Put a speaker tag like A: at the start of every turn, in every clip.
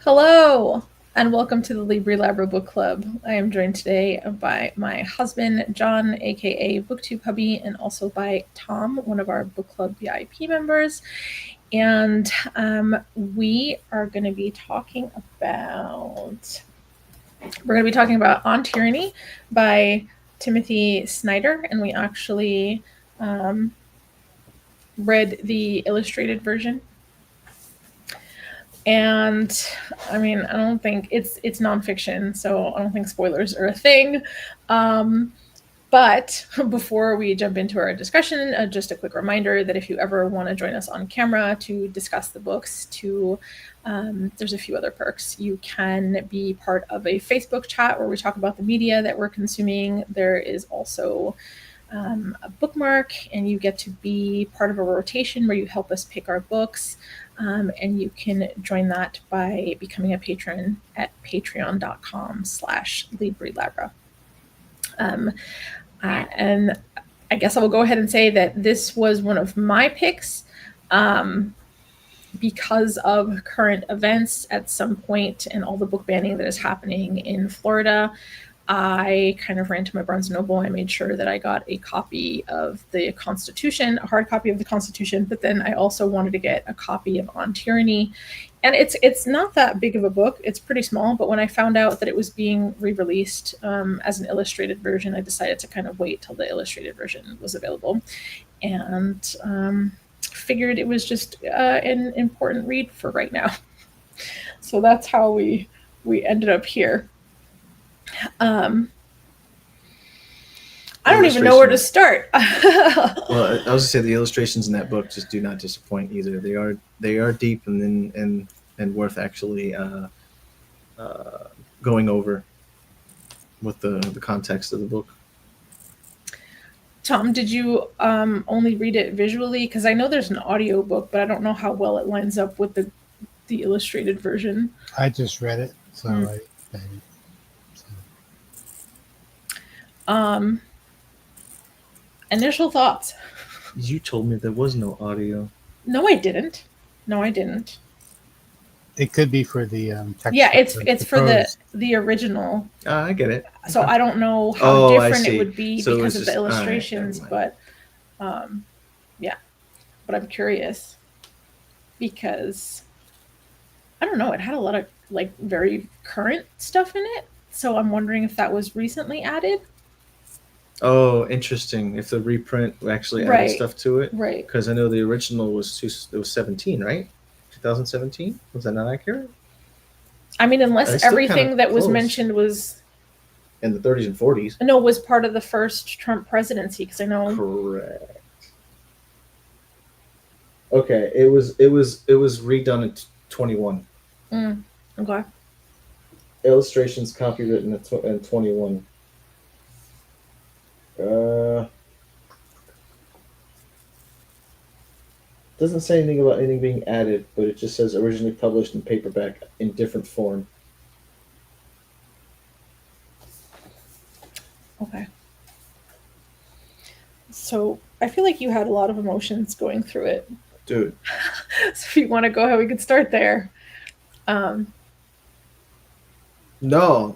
A: Hello, and welcome to the Libri Labra Book Club. I am joined today by my husband, John, aka BookTube Hubby, and also by Tom, one of our book club VIP members. And we are going to be talking about On Tyranny by Timothy Snyder, and we actually read the illustrated version. And I mean, I don't think it's nonfiction, so I don't think spoilers are a thing. But before we jump into our discussion, just a quick reminder that if you ever want to join us on camera to discuss the books, there's a few other perks. You can be part of a Facebook chat where we talk about the media that we're consuming. There is also a bookmark, and you get to be part of a rotation where you help us pick our books. And you can join that by becoming a patron at patreon.com/Libri Labra. And I guess I will go ahead and say that this was one of my picks because of current events at some point and all the book banning that is happening in Florida. I kind of ran to my Barnes & Noble. I made sure that I got a copy of the Constitution, a hard copy of the Constitution, but then I also wanted to get a copy of On Tyranny. And it's not that big of a book. It's pretty small, but when I found out that it was being re-released as an illustrated version, I decided to kind of wait till the illustrated version was available. And figured it was just an important read for right now. So that's how we ended up here. I don't even know where to start.
B: Well, I was gonna say the illustrations in that book just do not disappoint either. They are deep and worth actually going over with the context of the book.
A: Tom, did you only read it visually? Because I know there's an audio book, but I don't know how well it lines up with the illustrated version.
C: I just read it, so
A: Initial thoughts.
B: You told me there was no audio.
A: No, I didn't.
C: It could be for the text.
A: Yeah, it's for the original.
B: I get it.
A: So
B: okay.
A: I don't know how different
B: it
A: would be
B: so
A: because of
B: just,
A: the illustrations,
B: right,
A: but yeah. But I'm curious because I don't know. It had a lot of like very current stuff in it, so I'm wondering if that was recently added.
B: Oh, interesting. If the reprint actually added
A: Right.
B: stuff to it,
A: Right.
B: because I know the original was 17, right? 2017. Was that not accurate?
A: I mean, unless
B: It's still
A: everything
B: kinda
A: that was
B: close.
A: mentioned was
B: In the 30s and 40s.
A: was part of the first Trump presidency, because I know.
B: Correct. Okay, it was redone in 21.
A: Okay.
B: Illustrations copywritten in 21. Doesn't say anything about anything being added, but it just says originally published in paperback in different form.
A: Okay. So I feel like you had a lot of emotions going through it.
B: Dude.
A: So if you want to go ahead, we could start there.
B: No,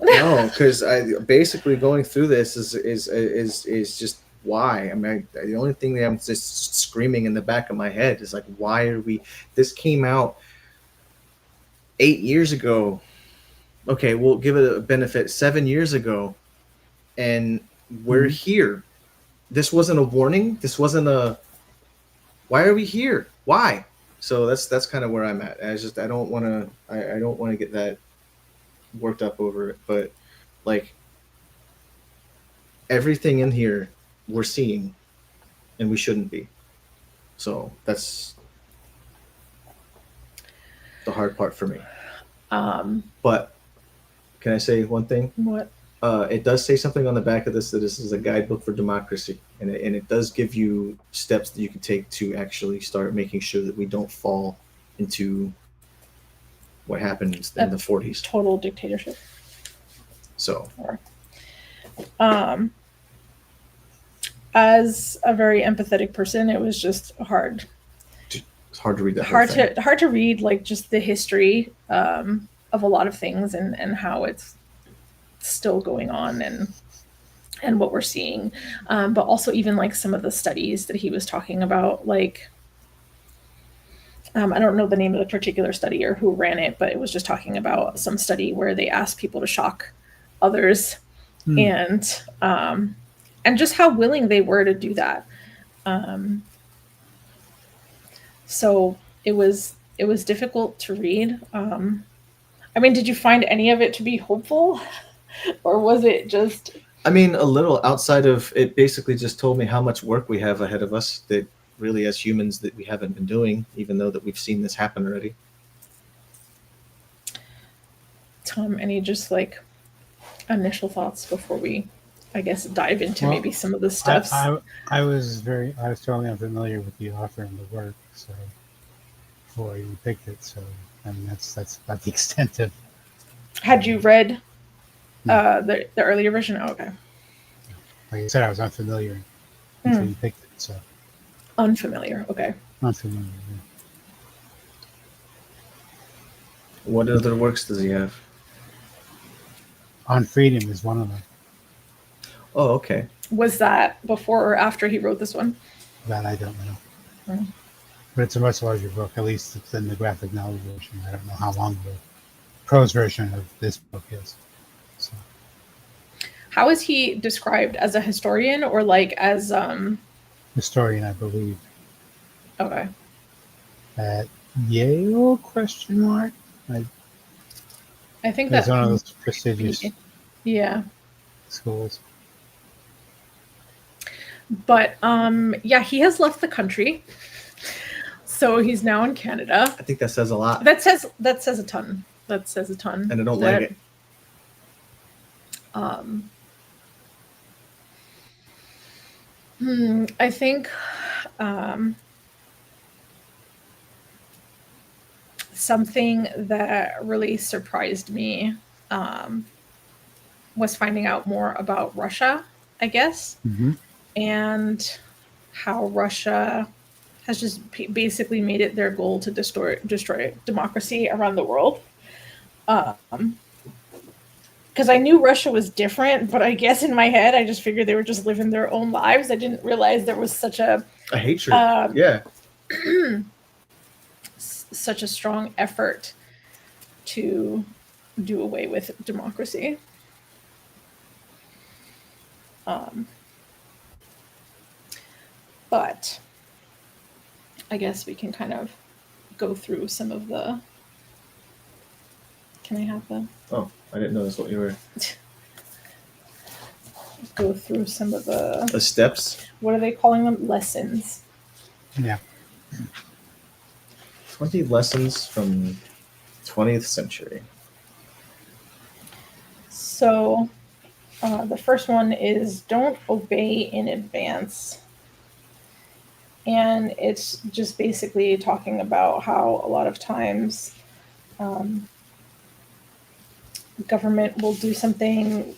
B: because I basically going through this is just why. I mean, the only thing that I'm just screaming in the back of my head is like, why are we? This came out 8 years ago. Okay, we'll give it a benefit. 7 years ago, and we're here. This wasn't a warning. This wasn't a. Why are we here? Why? So that's kind of where I'm at. I don't want to get that worked up over it, but like everything in here we're seeing and we shouldn't be. So that's the hard part for me. But can I say one thing?
A: What?
B: It does say something on the back of this that this is a guidebook for democracy, and it does give you steps that you can take to actually start making sure that we don't fall into what happened in the 40s.
A: Total dictatorship.
B: So,
A: as a very empathetic person, it was just hard.
B: It's hard to read that.
A: Hard to read, like just the history. of a lot of things and how it's still going on and what we're seeing. But also even like some of the studies that he was talking about, like I don't know the name of the particular study or who ran it, but it was just talking about some study where they asked people to shock others and just how willing they were to do that. So it was difficult to read. I mean, did you find any of it to be hopeful, or was it just?
B: I mean, a little. Outside of it, basically just told me how much work we have ahead of us that really, as humans, that we haven't been doing, even though that we've seen this happen already.
A: Tom, any just like initial thoughts before we, I guess, dive into maybe some of the stuff?
C: I was totally unfamiliar with the author and the work, so before you picked it. So I mean, that's about the extent of.
A: Had you read the earlier version? Oh, okay.
C: Like I said, I was unfamiliar until you picked it. So
A: unfamiliar. Okay.
C: Unfamiliar. Yeah.
B: What other works does he have?
C: On Freedom is one of them.
B: Oh, okay.
A: Was that before or after he wrote this one?
C: That I don't know. But it's a much larger book. At least it's in the graphic novel version. I don't know how long the prose version of this book is. So.
A: How is he described, as a historian or like as
C: historian, I believe.
A: Okay.
C: At Yale? Question mark.
A: I think
C: that's
A: that's
C: one of those prestigious schools.
A: But yeah, he has left the country, so he's now in Canada.
B: I think that says a lot.
A: That says a ton. That says a ton.
B: And I don't like it.
A: I think something that really surprised me was finding out more about Russia, I guess, and how Russia has just basically made it their goal to destroy democracy around the world. Because I knew Russia was different, but I guess in my head, I just figured they were just living their own lives. I didn't realize there was such a
B: hatred.
A: such a strong effort to do away with democracy. But I guess we can kind of go through some of the. Can I have them?
B: Oh, I didn't notice what you were.
A: Go through some of the
B: steps.
A: What are they calling them? Lessons.
C: Yeah.
B: 20 lessons from 20th century.
A: So the first one is don't obey in advance. And it's just basically talking about how a lot of times government will do something,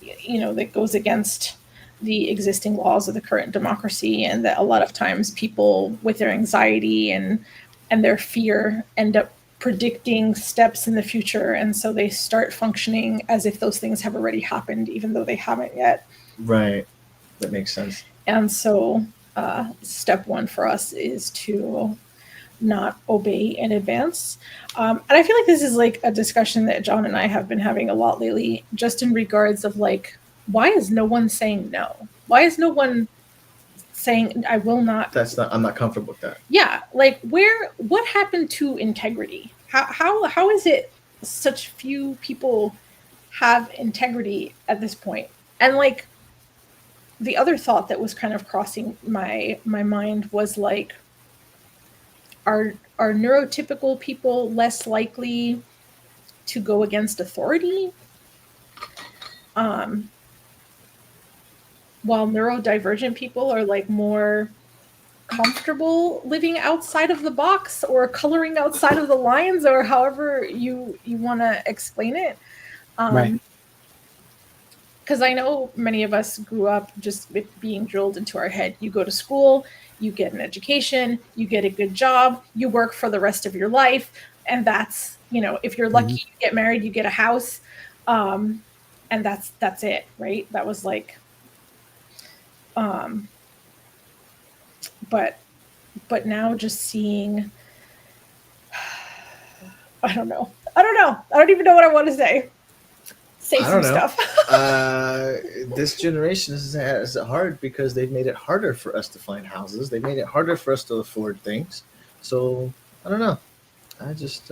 A: that goes against the existing laws of the current democracy, and that a lot of times people with their anxiety and their fear end up predicting steps in the future, and so they start functioning as if those things have already happened, even though they haven't yet.
B: Right. That makes sense.
A: And so step one for us is to not obey in advance. And I feel like this is like a discussion that John and I have been having a lot lately, just in regards of like, why is no one saying no? Why is no one saying, I will not?
B: I'm not comfortable with that.
A: Yeah. Like what happened to integrity? How is it such few people have integrity at this point? And like the other thought that was kind of crossing my mind was like, are neurotypical people less likely to go against authority? While neurodivergent people are like more comfortable living outside of the box or coloring outside of the lines, or however you want to explain it.
C: Right.
A: Because I know many of us grew up just with being drilled into our head. You go to school, you get an education, you get a good job, you work for the rest of your life, and that's you know, if you're lucky, you get married, you get a house, and that's it, right? That was like, but now just seeing, I don't know. I don't even know what I want to say. Say
B: I
A: some
B: don't know.
A: stuff.
B: This generation is hard because they've made it harder for us to find houses. They made it harder for us to afford things. So I don't know. I just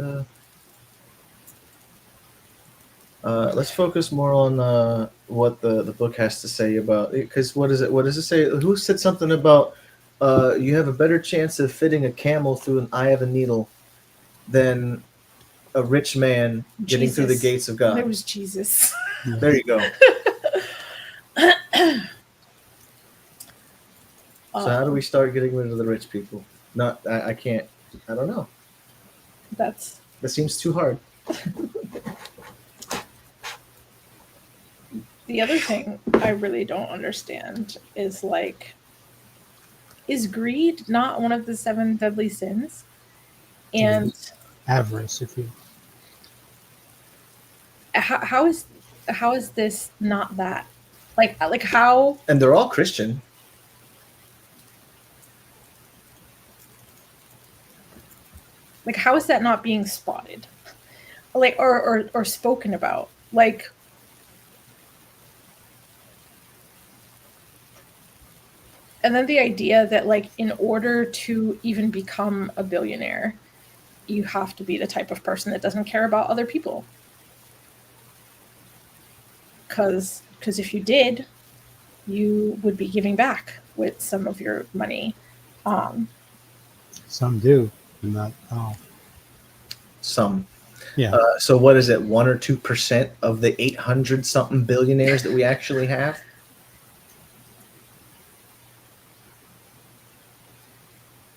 B: let's focus more on what the book has to say about, because what does it say? Who said something about you have a better chance of fitting a camel through an eye of a needle than a rich man getting through the
A: Jesus.
B: gates of God?
A: There was Jesus.
B: There you go. So how do we start getting rid of the rich people? I can't. I don't know. That seems too hard.
A: The other thing I really don't understand is, like, is greed not one of the 7 deadly sins? And
C: avarice, if you
A: how is this not that? Like how?
B: And they're all Christian.
A: Like, how is that not being spotted? Like, or spoken about? Like, and then the idea that, like, in order to even become a billionaire, you have to be the type of person that doesn't care about other people. Because if you did, you would be giving back with some of your money.
C: Some do, but not all.
B: Some.
C: Yeah.
B: So what is it? 1 or 2% of the 800 something billionaires that we actually have?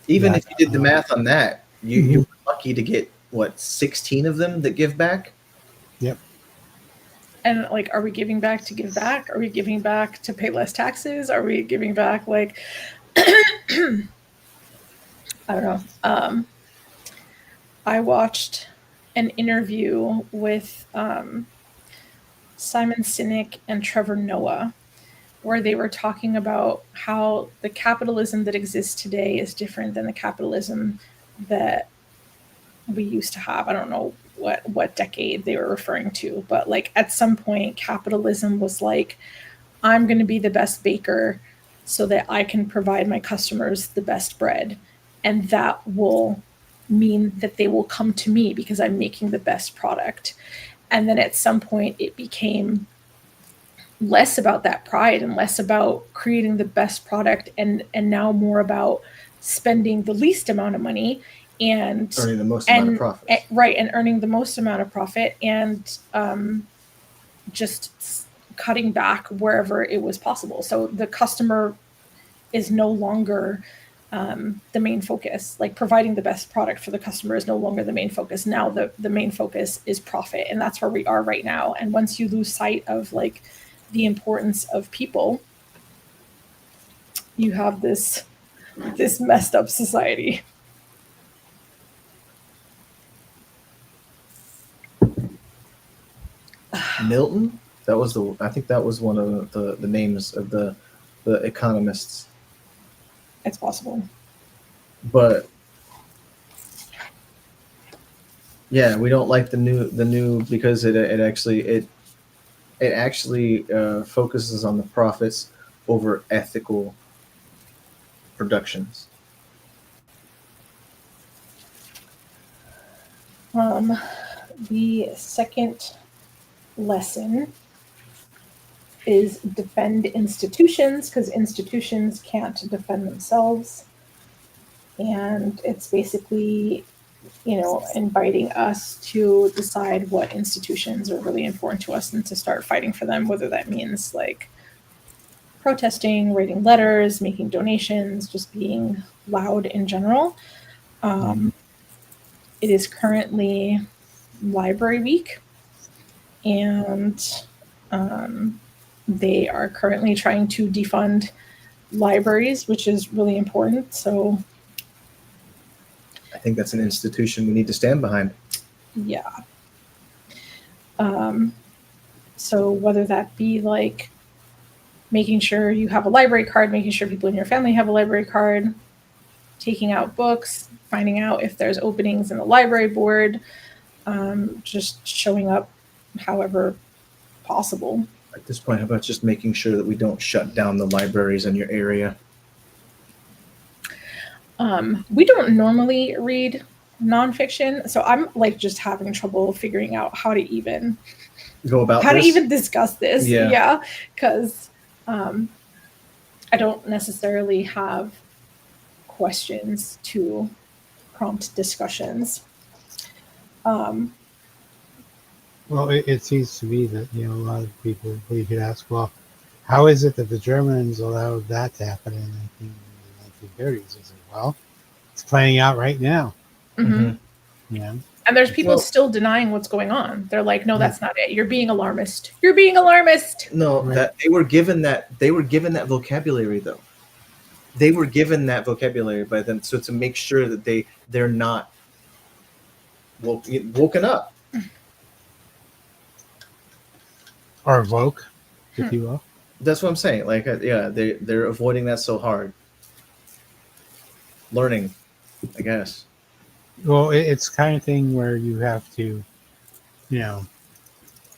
B: Even if you did the math on that, you're lucky to get, what, 16 of them that give back?
C: Yep.
A: And, like, are we giving back to give back? Are we giving back to pay less taxes? Are we giving back, like, I don't know. I watched an interview with Simon Sinek and Trevor Noah, where they were talking about how the capitalism that exists today is different than the capitalism that we used to have. I don't know what decade they were referring to, but, like, at some point capitalism was like, I'm going to be the best baker so that I can provide my customers the best bread, and that will mean that they will come to me because I'm making the best product. And then at some point it became less about that pride and less about creating the best product, and now more about spending the least amount of money and
B: earning the most amount of profit.
A: Right, and earning the most amount of profit, and just cutting back wherever it was possible. So the customer is no longer the main focus. Like, providing the best product for the customer is no longer the main focus. Now the main focus is profit, and that's where we are right now. And once you lose sight of, like, the importance of people, you have this messed up society.
B: Milton? I think that was one of the names of the economists.
A: It's possible.
B: But yeah, we don't like the new because it actually focuses on the profits over ethical productions.
A: The second lesson is defend institutions, because institutions can't defend themselves. And it's basically, inviting us to decide what institutions are really important to us and to start fighting for them, whether that means, like, protesting, writing letters, making donations, just being loud in general. It is currently Library Week, and they are currently trying to defund libraries, which is really important. So
B: I think that's an institution we need to stand behind.
A: Yeah. So whether that be like making sure you have a library card, making sure people in your family have a library card, taking out books, finding out if there's openings in the library board, just showing up however possible.
B: At this point, how about just making sure that we don't shut down the libraries in your area?
A: We don't normally read nonfiction, so I'm like just having trouble figuring out how to even
B: Go about this?
A: discuss this.
B: Yeah.
A: Yeah, because I don't necessarily have questions to prompt discussions.
C: Well, it seems to me that, a lot of people, you could ask, well, how is it that the Germans allowed that to happen in the 1930s? Is it, well, it's playing out right now.
A: Mhm.
C: Yeah.
A: And there's people
B: Well-
A: still denying what's going on. They're like, no,
C: Yeah.
A: that's not it. You're being alarmist. You're being alarmist.
B: No,
C: Right.
B: that they were given that vocabulary though. They were given that vocabulary by them, so to make sure that they're not woken up.
C: Or woke, if you will.
B: That's what I'm saying. Like, yeah, they're avoiding that so hard. Learning, I guess.
C: Well, it's kind of thing where you have to,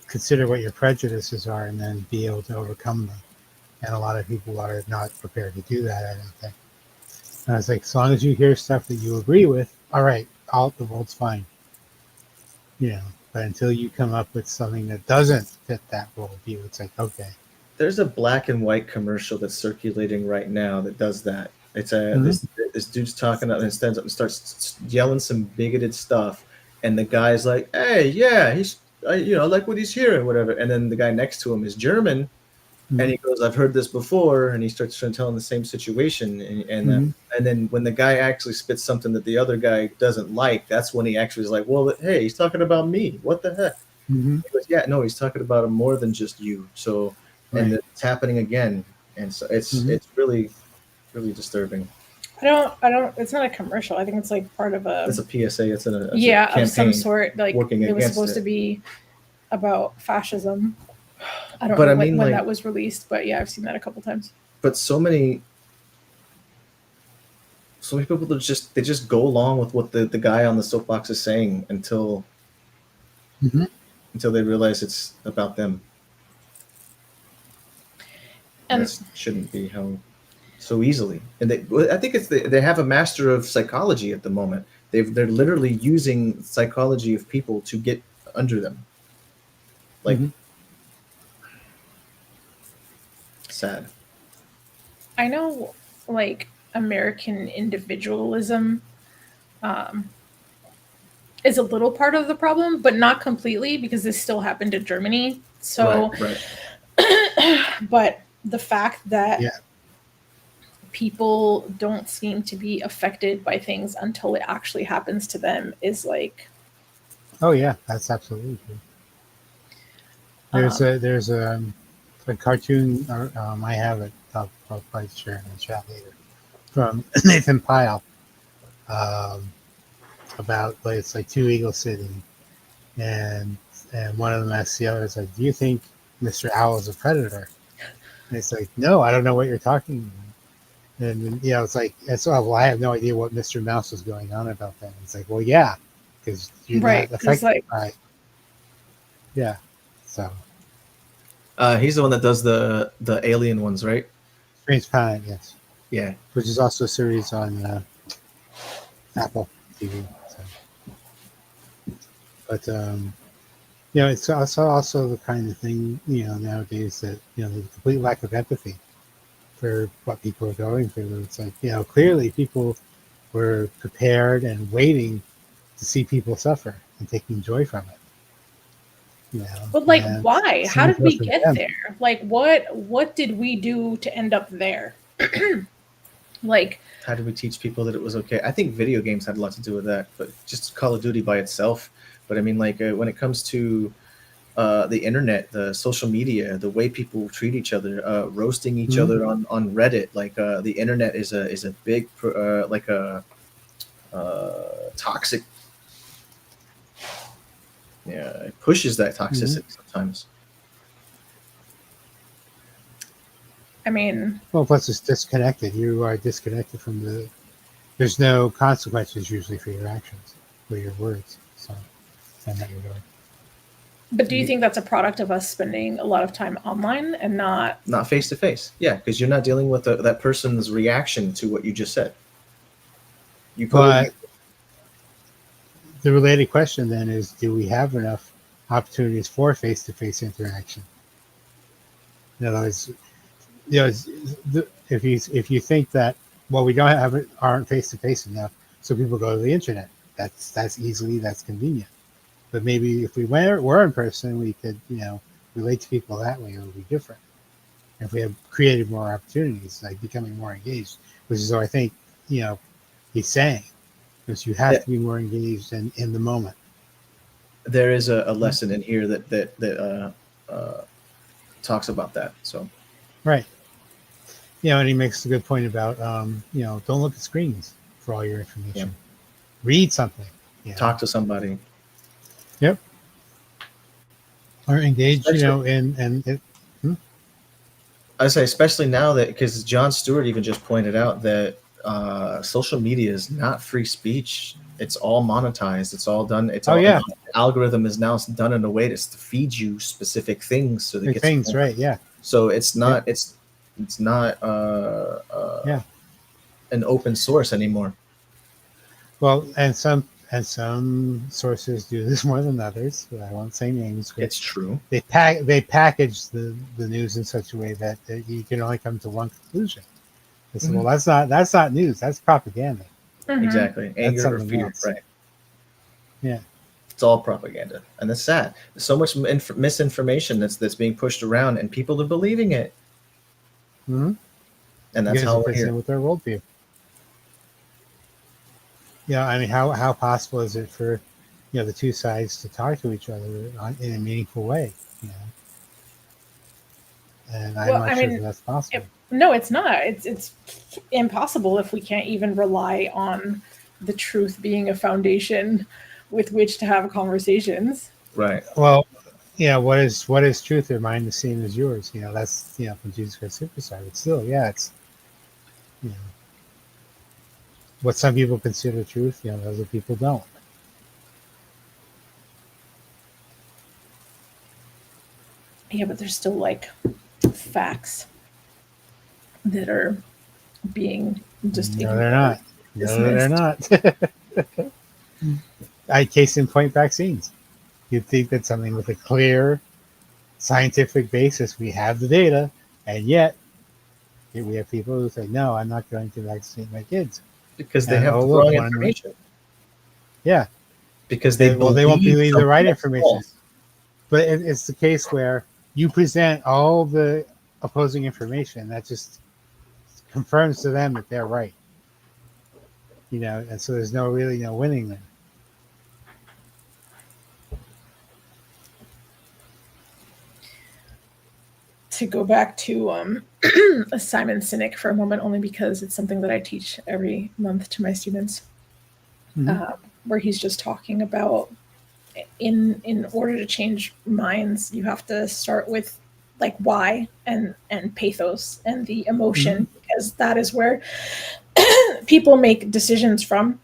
C: consider what your prejudices are and then be able to overcome them. And a lot of people are not prepared to do that, I don't think. And I was like, as long as you hear stuff that you agree with, all right, the world's fine. But until you come up with something that doesn't fit that worldview, it's like, okay.
B: There's a black and white commercial that's circulating right now that does that. It's this dude's talking up and stands up and starts yelling some bigoted stuff, and the guy's like, "Hey, yeah, I like what he's hearing, whatever." And then the guy next to him is German, and he goes, "I've heard this before," and he starts telling the same situation, and then when the guy actually spits something that the other guy doesn't like, that's when he actually is like, "Well, hey, he's talking about me. What the heck?" He goes, "Yeah, no, he's talking about him more than just you." So, and it's happening again, and so it's really, really disturbing.
A: I don't, it's not a commercial. I think it's like part of
B: It's a PSA. It's a
A: campaign of some sort. Like
B: working
A: it was
B: against
A: supposed to be about fascism. I don't
B: But
A: know
B: I mean,
A: when
B: like-
A: that was released, but yeah, I've seen that a couple times.
B: But so many people that just go along with what the guy on the soapbox is saying until they realize it's about them. And that shouldn't be how so easily. And I think they have a master of psychology at the moment. They're literally using psychology of people to get under them. Like sad.
A: I know, like, American individualism is a little part of the problem, but not completely, because this still happened in Germany. So, but the fact that people don't seem to be affected by things until it actually happens to them is like...
C: Oh yeah, that's absolutely true. There's a cartoon, I have it. I'll probably share it in the chat later, from Nathan Pyle, about like it's like two eagles sitting, and one of them asks the other, "It's like, do you think Mr. Owl is a predator?" And it's like, "No, I don't know what you're talking about." And it's like, well, I have no idea what Mr. Mouse was going on about that. It's like, well, yeah, because you're not affected by. Yeah, so.
B: He's the one that does the alien ones, right?
C: Strange Planet, yes.
B: Yeah.
C: Which is also a series on Apple TV. So. But it's also the kind of thing nowadays that the complete lack of empathy for what people are going through. It's like clearly people were prepared and waiting to see people suffer and taking joy from it.
A: But like, why? How did we get there? Like, what did we do to end up there? Like,
B: how did we teach people that it was okay? I think video games had a lot to do with that, but just Call of Duty by itself. But I mean, like when it comes to the internet, the social media, the way people treat each other, roasting each other on Reddit, like the internet is a big toxic it pushes that toxicity sometimes.
A: I mean,
C: Well, plus it's disconnected. You are disconnected from there's no consequences usually for your actions, for your words. So, in that regard.
A: but do you think that's a product of us spending a lot of time online and not
B: face to face? Yeah, because you're not dealing with that person's reaction to what you just said.
C: But the related question then is, do we have enough opportunities for face-to-face interaction? In other words, if you think that, well, we aren't face-to-face enough, so people go to the internet. That's convenient. But maybe if we were in person, we could relate to people that way. It would be different. If we have created more opportunities, like becoming more engaged, which is what I think he's saying, because you have to be more engaged in the moment.
B: There is a lesson in here that talks about that. So,
C: right. And he makes a good point about don't look at screens for all your information. Read something.
B: Talk to somebody.
C: Yep. Or engage,
B: I say, especially now that, because Jon Stewart even just pointed out that social media is not free speech. It's all monetized. It's all done. The algorithm is now done in a way to feed you specific things, so that
C: things, right? Yeah.
B: So it's not it's not an open source anymore.
C: Well, and some sources do this more than others. I won't say names. But
B: it's true.
C: They package the news in such a way that you can only come to one conclusion. They say, well, that's not news. That's propaganda.
A: Mm-hmm.
B: Exactly. Anger or fear. Else. Right. Yeah. It's all propaganda, and that's sad. There's so much misinformation that's being pushed around, and people are believing it.
C: Mm-hmm.
B: And that's how we're here
C: with their worldview. I mean, how possible is it for the two sides to talk to each other in a meaningful way? And I'm not sure that's possible.
A: No, it's not. It's impossible if we can't even rely on the truth being a foundation with which to have conversations.
B: Right.
C: Well, what is truth? Or mine the same as yours. That's from Jesus Christ Superstar. But still, it's what some people consider truth, other people don't.
A: Yeah, but there's still facts that are being just
C: no, they're not. Dismissed. No, they're not. Case in point, vaccines. You'd think that something with a clear scientific basis, we have the data, and yet we have people who say, no, I'm not going to vaccinate my kids.
B: Because they have the wrong information.
C: Yeah.
B: Because they
C: won't believe the right information. False. But it's the case where you present all the opposing information that just confirms to them that they're right. And so there's no winning there.
A: To go back to Simon Sinek for a moment, only because it's something that I teach every month to my students, where he's just talking about in order to change minds, you have to start with why and pathos and the emotion, because that is where people make decisions from,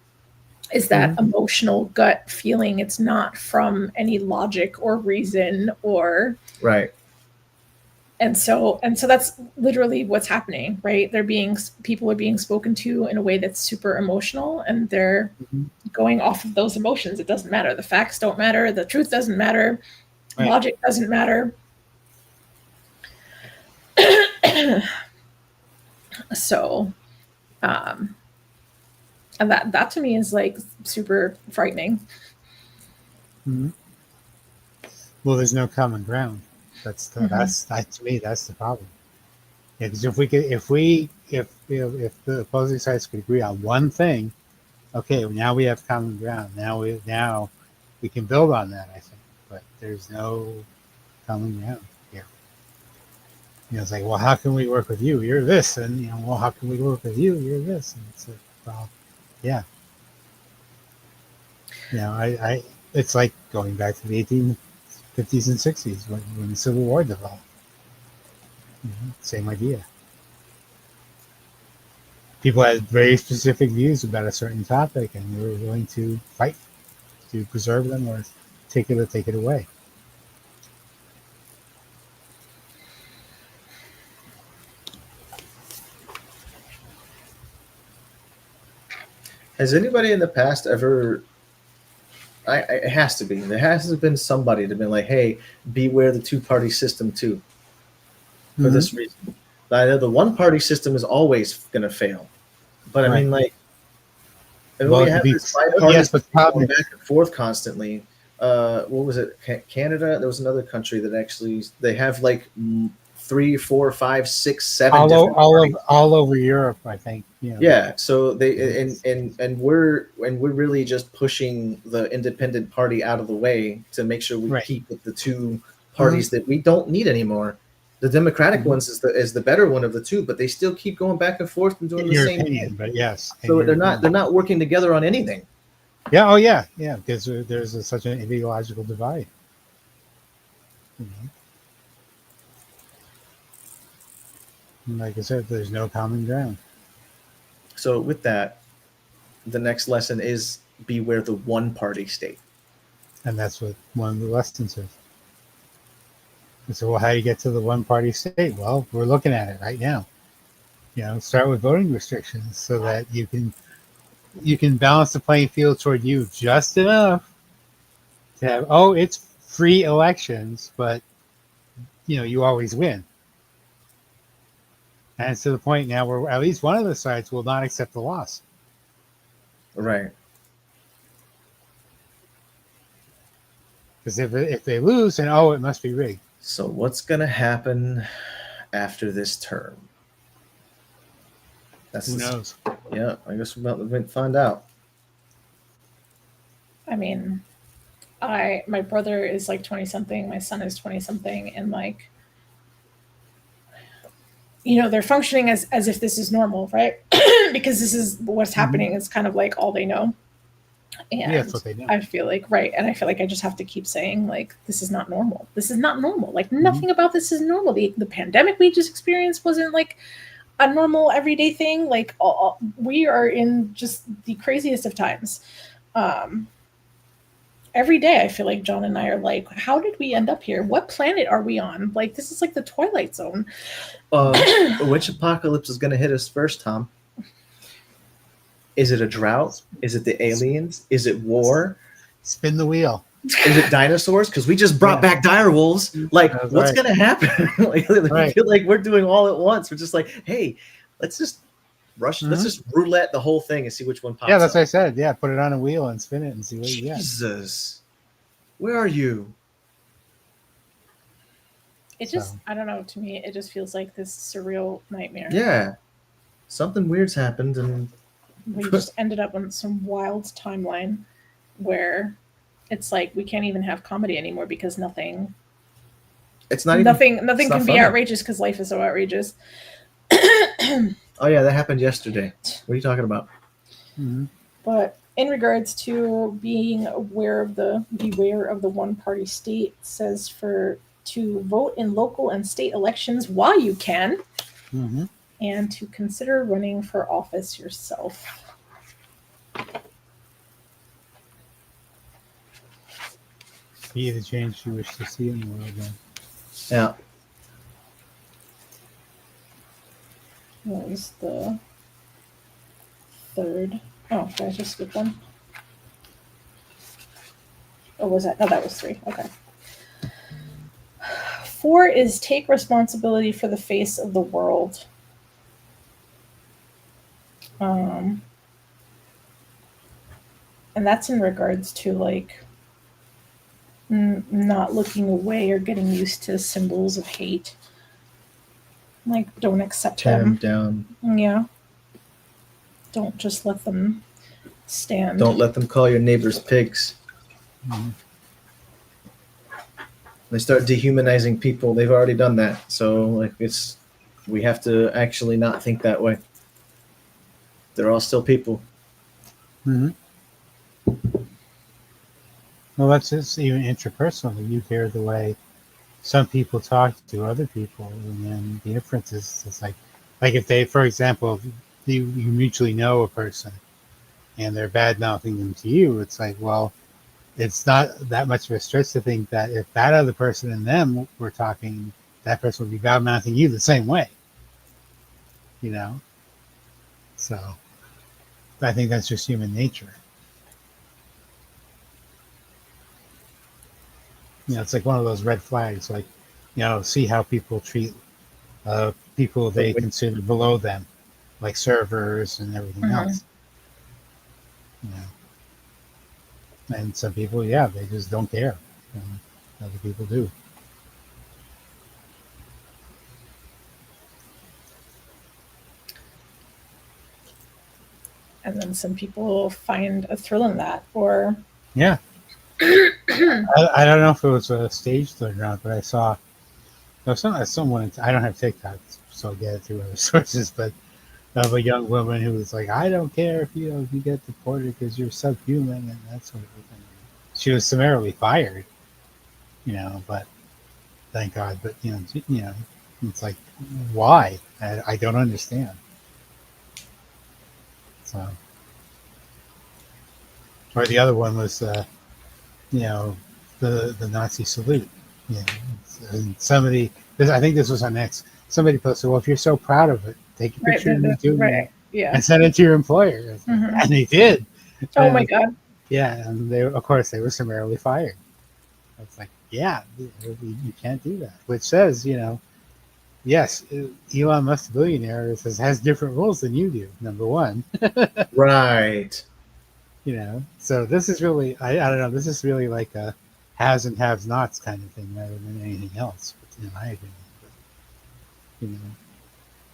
A: is that emotional gut feeling. It's not from any logic or reason or
B: right.
A: And so that's literally what's happening, right? People are being spoken to in a way that's super emotional, and they're going off of those emotions. It doesn't matter. The facts don't matter. The truth doesn't matter. Right. Logic doesn't matter. So, and that to me is super frightening.
C: Mm-hmm. Well, there's no common ground. That's to me, that's the problem. Yeah, because if the opposing sides could agree on one thing, okay, now we have common ground. Now we can build on that, I think. But there's no common ground here. It's like, well, how can we work with you? You're this, and well, how can we work with you? You're this, and it's like, well, yeah. it's like going back to the 1850s and 60s when the Civil War developed. Same idea. People had very specific views about a certain topic, and they were willing to fight to preserve them or take it away.
B: Has anybody in the past ever? It has to be. There has to have been somebody to be like, "Hey, beware the two-party system too." For this reason, I know the one-party system is always going to fail, but I
C: Right.
B: mean, like, and
C: Well,
B: we have this bipartisan
C: yes, but
B: going back and forth constantly. What was it? Canada? There was another country that actually they have like 3, 4, 5, 6, 7
C: all over Europe, I think.
B: Yeah, so they and we're really just pushing the independent party out of the way to make sure we
C: Right.
B: keep with the two parties that we don't need anymore. The Democratic ones is the better one of the two, but they still keep going back and forth and doing
C: In
B: the
C: your
B: same
C: opinion,
B: thing.
C: but yes.
B: So they're not working together on anything.
C: Yeah. Oh, yeah. Yeah. Because there's such an ideological divide. And like I said, there's no common ground.
B: So with that, the next lesson is beware the one-party state.
C: And that's what one of the lessons is. And so, well, how do you get to the one-party state? Well, we're looking at it right now. Start with voting restrictions so that you can balance the playing field toward you just enough to have, it's free elections, but you always win. And it's to the point now where at least one of the sides will not accept the loss.
B: Right.
C: Because if they lose, then it must be rigged.
B: So what's going to happen after this term?
C: Who knows?
B: Yeah, I guess we're about to find out.
A: I mean, my brother is like 20 something, my son is 20 something, and like, they're functioning as if this is normal, right? Because this is what's happening. It's kind of like all they know. And
C: that's what they know.
A: I feel like, right. And I feel like I just have to keep saying, like, this is not normal. This is not normal. Like, nothing about this is normal. The pandemic we just experienced wasn't like a normal everyday thing. Like, we are in just the craziest of times. Every day I feel like John and I are like, how did we end up here? What planet are we on? Like, this is like the Twilight Zone.
B: Which apocalypse is going to hit us first, Tom? Is it a drought? Is it the aliens? Is it war?
C: Spin the wheel.
B: Is it dinosaurs? Because we just brought back dire wolves. Like, what's going to happen? I feel like we're doing all at once. We're just like, hey, let's just rush. Let's just roulette the whole thing and see which one pops up.
C: Yeah, that's what I said. Yeah, put it on a wheel and spin it and see what you get.
B: Jesus. Where are you?
A: It just, I don't know, to me, it just feels like this surreal nightmare.
B: Yeah. Something weird's happened and
A: we just ended up on some wild timeline where it's like we can't even have comedy anymore because nothing can be outrageous because life is so outrageous.
B: Oh yeah, that happened yesterday. What are you talking about?
A: But in regards to being beware of the one-party state, says to vote in local and state elections while you can, and to consider running for office yourself.
C: Be the change you wish to see in the world. Then.
B: Yeah.
A: What was the third? Oh, did I just skip one? Oh, was that? No, that was 3. Okay. 4 is take responsibility for the face of the world. And that's in regards to like not looking away or getting used to symbols of hate. Like, don't accept them.
B: Down.
A: Yeah. Don't just let them stand.
B: Don't let them call your neighbors pigs. They start dehumanizing people. They've already done that. So like we have to actually not think that way. They're all still people.
C: Well, that's just even interpersonally. You hear the way some people talk to other people, and then the difference is it's like if they, for example, you mutually know a person and they're bad mouthing them to you, it's like, well, it's not that much of a stretch to think that if that other person and them were talking, that person would be bad mouthing you the same way, you know. So I think that's just human nature. You know, it's like one of those red flags, like, you know, see how people treat people
B: But
C: they consider below them, like servers and everything
A: Mhm.
C: else. You know, and some people, yeah, they just don't care. And other people do.
A: And then some people find a thrill in that, or
C: Yeah, I don't know if it was a staged or not, but I saw someone. I don't have TikTok, so I get it through other sources. But of a young woman who was like, "I don't care if you get deported because you're subhuman and that sort of thing." She was summarily fired, you know. But thank God. But you know, it's like, why? I don't understand. So, or the other one was, you know, the Nazi salute. You know, and somebody, I think this was on X. Somebody posted, "Well, if you're so proud of it, take a
A: right,
C: picture of me doing it
A: right, yeah.
C: and send it to your employer."
A: Hmm.
C: And they did.
A: Oh my
C: And
A: god.
C: yeah, and they, of course, they were summarily fired. It's like, yeah, you can't do that. Which says, you know, yes, Elon Musk, the billionaire, has different rules than you do. Number one,
B: right.
C: you know. So this is really, I don't know. This is really like a haves and haves nots kind of thing rather than anything else, in my opinion. But, you know,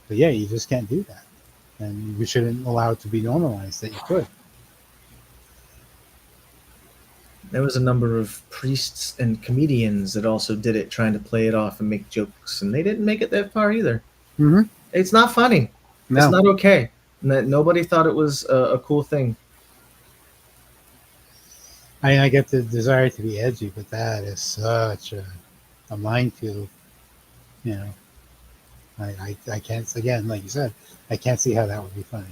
C: but yeah, you just can't do that, and we shouldn't allow it to be normalized that you could.
B: There was a number of priests and comedians that also did it, trying to play it off and make jokes, and they didn't make it that far either.
C: Mm-hmm.
B: It's not funny. It's
C: No,
B: not okay. And that nobody thought it was a cool thing.
C: I mean, I get the desire to be edgy, but that is such a minefield. You know, I can't, again, like you said, I can't see how that would be funny.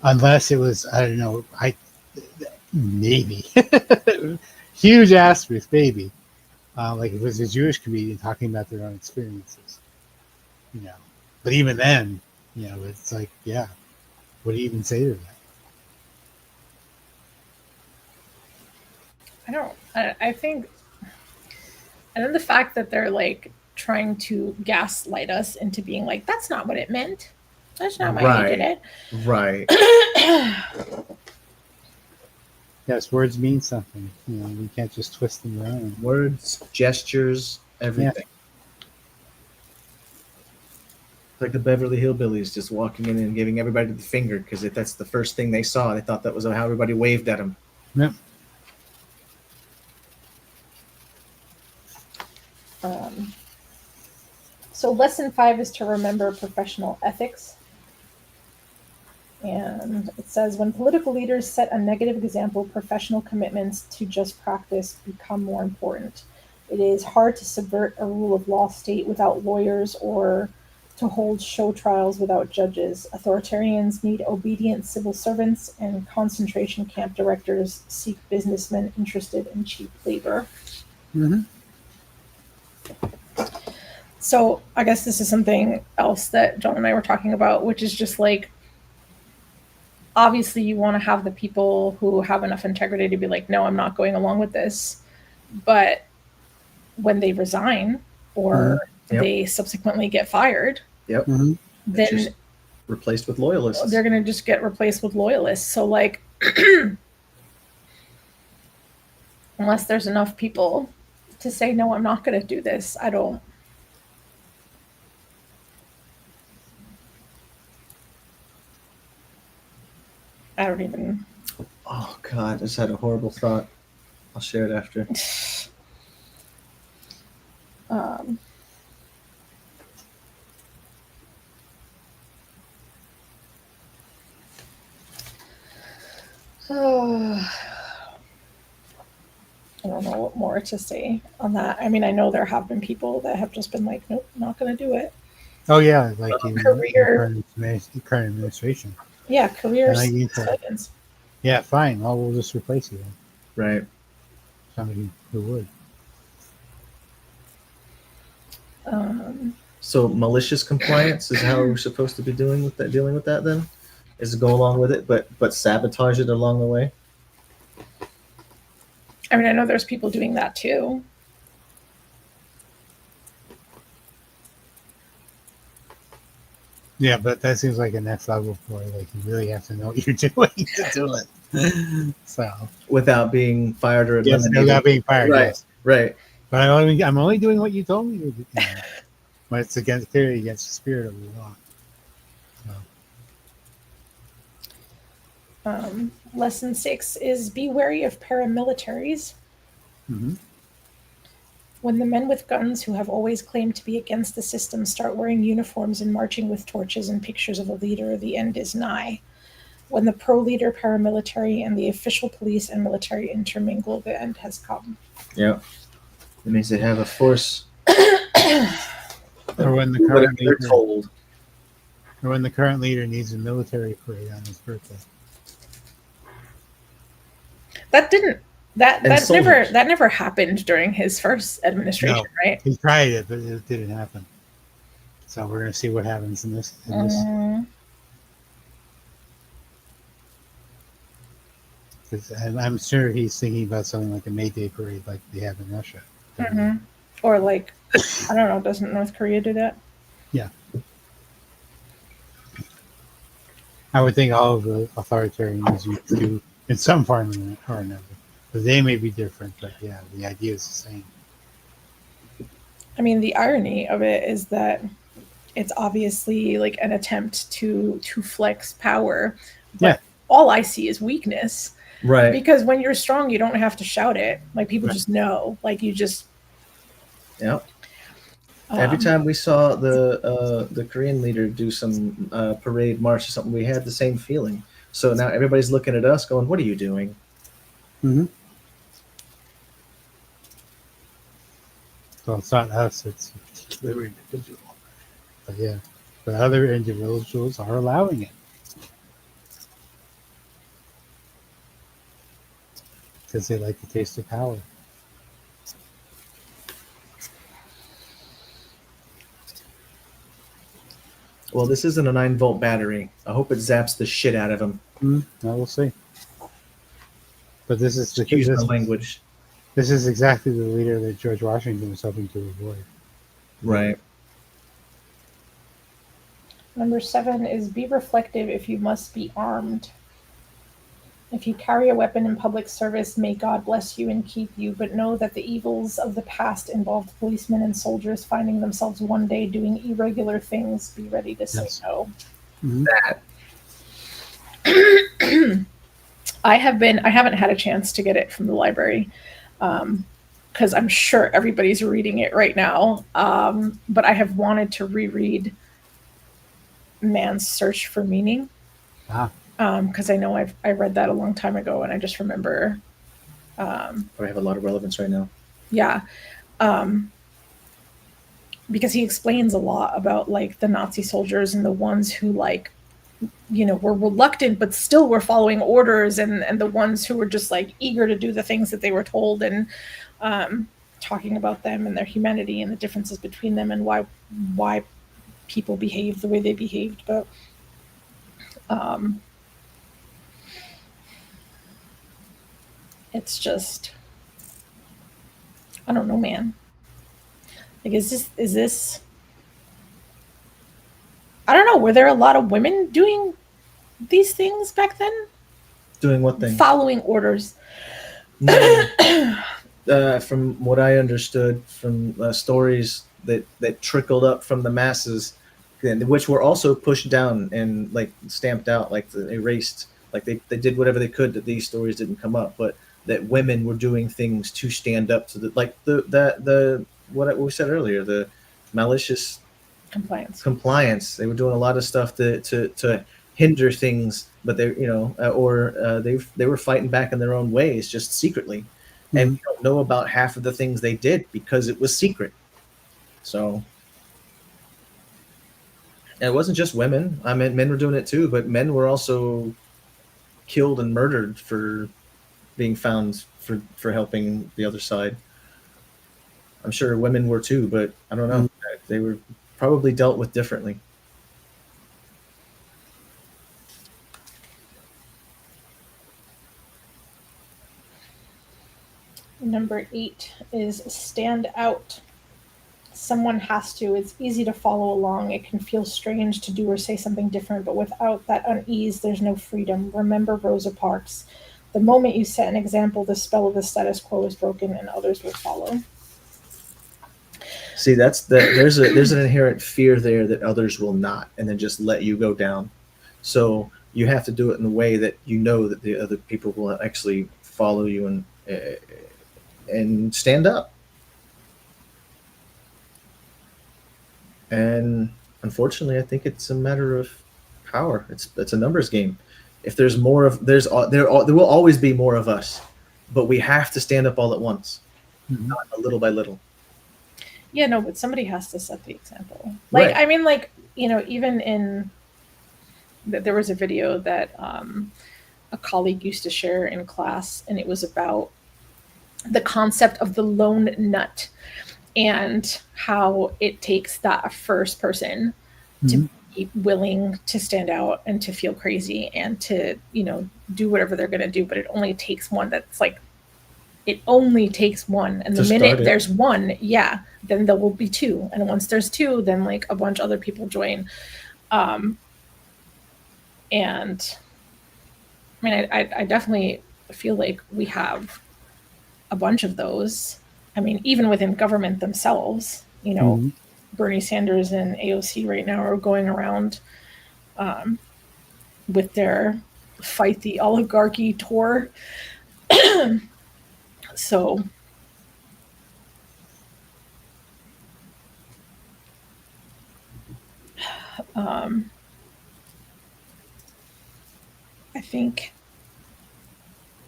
C: Unless it was, I don't know, maybe. Huge asterisk, maybe. Like if it was a Jewish comedian talking about their own experiences, you know. But even then, you know, it's like, yeah, what do you even say to that?
A: I don't. I think, and then the fact that they're like trying to gaslight us into being like, that's not what it meant. That's not why you did
B: Right. Right.
A: it.
C: Yes, words mean something. You know, we can't just twist them around.
B: Words, gestures,
C: Yeah.
B: everything. Like the Beverly Hillbillies just walking in and giving everybody the finger because that's the first thing they saw. They thought that was how everybody waved at them.
C: Yep.
A: um, so lesson 5 is to remember professional ethics. And it says, when political leaders set a negative example, professional commitments to just practice become more important. It is hard to subvert a rule of law state without lawyers or to hold show trials without judges. Authoritarians need obedient civil servants, and concentration camp directors seek businessmen interested in cheap labor.
C: Mm-hmm.
A: So I guess this is something else that John and I were talking about, which is just like, obviously you want to have the people who have enough integrity to be like, no, I'm not going along with this. But when they resign or
B: Yep.
A: they subsequently get fired,
B: Yep.
C: Mm-hmm.
B: It's
A: then
B: just replaced with loyalists.
A: they're going to just get replaced with loyalists. So, like, unless there's enough people to say, no, I'm not going to do this, I don't even.
B: Oh God, I just had a horrible thought. I'll share it after.
A: Um, oh, I don't know what more to say on that. I mean, I know there have been people that have just been like, nope, not going to do it.
C: Oh yeah, like even the
A: Career,
C: current administration.
A: yeah, career
C: And I need to,
A: civilians.
C: yeah, fine. Well, we'll just replace you then.
B: Right.
C: Somebody who would.
B: So malicious compliance is how we're supposed to be dealing with that then? Is to go along with it, but sabotage it along the way?
A: I mean, I know there's people doing that too.
C: Yeah, but that seems like a next level for like you really have to know what you're doing to do it. So
B: Without being fired or
C: yes,
B: eliminated.
C: without being fired.
B: Right.
C: Yes,
B: Right.
C: but I'm only doing what you told me to do. You know, but it's clearly against the spirit of the law. So.
A: Lesson 6 is be wary of paramilitaries.
C: Mm-hmm.
A: When the men with guns who have always claimed to be against the system start wearing uniforms and marching with torches and pictures of a leader, the end is nigh. When the pro-leader paramilitary and the official police and military intermingle, the end has come.
B: Yeah. It means they have a force.
C: Or when the
B: Whatever
C: current
B: they're
C: leader,
B: told.
C: or when the current leader needs a military parade on his birthday.
A: That didn't
B: And
A: that
B: soldiers.
A: never happened during his first administration,
C: No.
A: right?
C: He tried it, but it didn't happen. So we're gonna see what happens in this. Because I'm sure he's thinking about something like a May Day parade, like they have in Russia.
A: Mm-hmm. Or like, I don't know, doesn't North Korea do that?
C: Yeah. I would think all of the authoritarians do in some form or another. But they may be different, but yeah, the idea is the same.
A: I mean, the irony of it is that it's obviously like an attempt to flex power, but
C: Yeah.
A: all I see is weakness.
B: Right.
A: Because when you're strong, you don't have to shout it. Like people
C: Right.
A: just know. Like you just.
B: Yeah. Every time we saw the Korean leader do some parade march or something, we had the same feeling. So now everybody's looking at us, going, "What are you doing?"
C: Mm-hmm. So it's not us; it's a particular individual. But yeah, but other individuals are allowing it because they like the taste of power.
B: Well, this isn't a 9-volt battery. I hope it zaps the shit out of him.
C: Now we'll see. But this is
B: Excuse my language.
C: This is exactly the leader that George Washington was hoping to avoid.
B: Right.
A: Number 7 is be reflective if you must be armed. If you carry a weapon in public service, may God bless you and keep you, but know that the evils of the past involved policemen and soldiers finding themselves one day doing irregular things. Be ready to say
C: Yes.
A: no.
C: Mm-hmm.
B: That.
A: I haven't had a chance to get it from the library because I'm sure everybody's reading it right now. But I have wanted to reread Man's Search for Meaning. Because I know I read that a long time ago, and I just remember.
B: Probably have a lot of relevance right now.
A: Yeah, because he explains a lot about like the Nazi soldiers and the ones who like, you know, were reluctant but still were following orders, and the ones who were just like eager to do the things that they were told, and talking about them and their humanity and the differences between them and why people behaved the way they behaved, but. It's just, I don't know, man. Like, is this? I don't know. Were there a lot of women doing these things back then?
B: Doing what thing?
A: Following orders.
B: No. From what I understood from stories that trickled up from the masses, which were also pushed down and like stamped out, like erased, like they did whatever they could that these stories didn't come up, but that women were doing things to stand up to the what we said earlier, the malicious compliance. They were doing a lot of stuff to hinder things, but they, you know, they were fighting back in their own ways, just secretly. and we don't know about half of the things they did because it was secret. So, and it wasn't just women. I mean, men were doing it too, but men were also killed and murdered for being found for helping the other side. I'm sure women were too, but I don't know. They were probably dealt with differently.
A: Number 8 is stand out. Someone has to. It's easy to follow along. It can feel strange to do or say something different, but without that unease, there's no freedom. Remember Rosa Parks. The moment you set an example, the spell of the status quo is broken and others will follow.
B: See, there's an inherent fear there that others will not, and then just let you go down. So you have to do it in a way that you know that the other people will actually follow you and stand up. And unfortunately, I think it's a matter of power. It's a numbers game. If there's more of there will always be more of us, but we have to stand up all at once, not a little by little.
A: Yeah, no, but somebody has to set the example. Like,
B: Right.
A: I mean, like, you know, even in there was a video that a colleague used to share in class, and it was about the concept of the lone nut and how it takes that first person to be willing to stand out and to feel crazy and to, you know, do whatever they're going to do. But it only takes one that's like, it only takes one. And the minute there's one, yeah, then there will be two. And once there's two, then like a bunch of other people join. And I mean, I definitely feel like we have a bunch of those. I mean, even within government themselves, you know, Bernie Sanders and AOC right now are going around with their Fight the Oligarchy tour. So, I think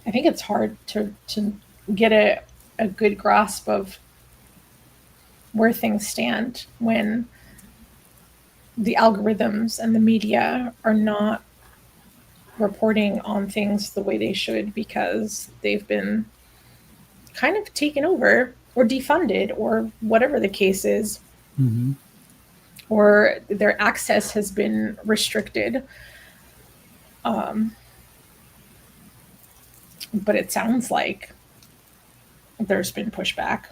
A: it's hard to get a good grasp of where things stand when the algorithms and the media are not reporting on things the way they should because they've been kind of taken over or defunded or whatever the case is, or their access has been restricted. But it sounds like there's been pushback.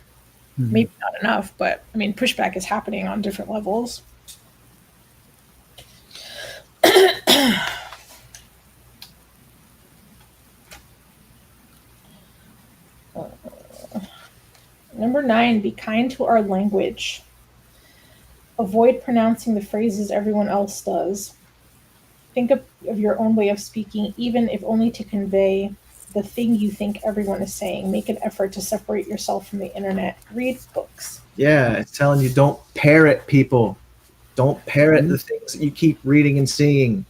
A: Maybe not enough, but I mean, pushback is happening on different levels. Number 9, be kind to our language. Avoid pronouncing the phrases everyone else does. Think of your own way of speaking, even if only to convey the thing you think everyone is saying. Make an effort to separate yourself from the internet. Read books.
B: Yeah, it's telling you don't parrot people. Don't parrot the things that you keep reading and seeing.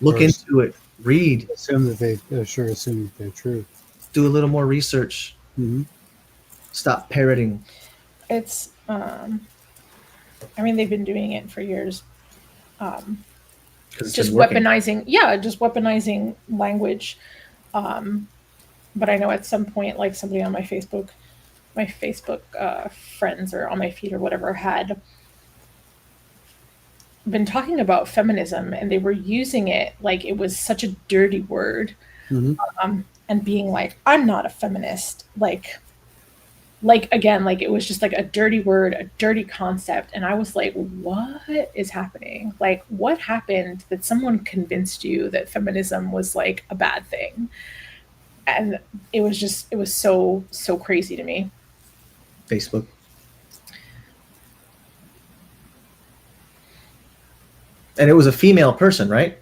B: Look into it. Read.
C: Assume that assume that they're true.
B: Do a little more research. Stop parroting.
A: It's, I mean, they've been doing it for years. Just weaponizing language. But I know at some point, like somebody on my Facebook friends or on my feed or whatever had been talking about feminism, and they were using it like it was such a dirty word, and being like, I'm not a feminist, like again, like it was just like a dirty word, a dirty concept. And I was like, what is happening? Like, what happened that someone convinced you that feminism was like a bad thing? And it was so crazy to me.
B: Facebook. And it was a female person, right?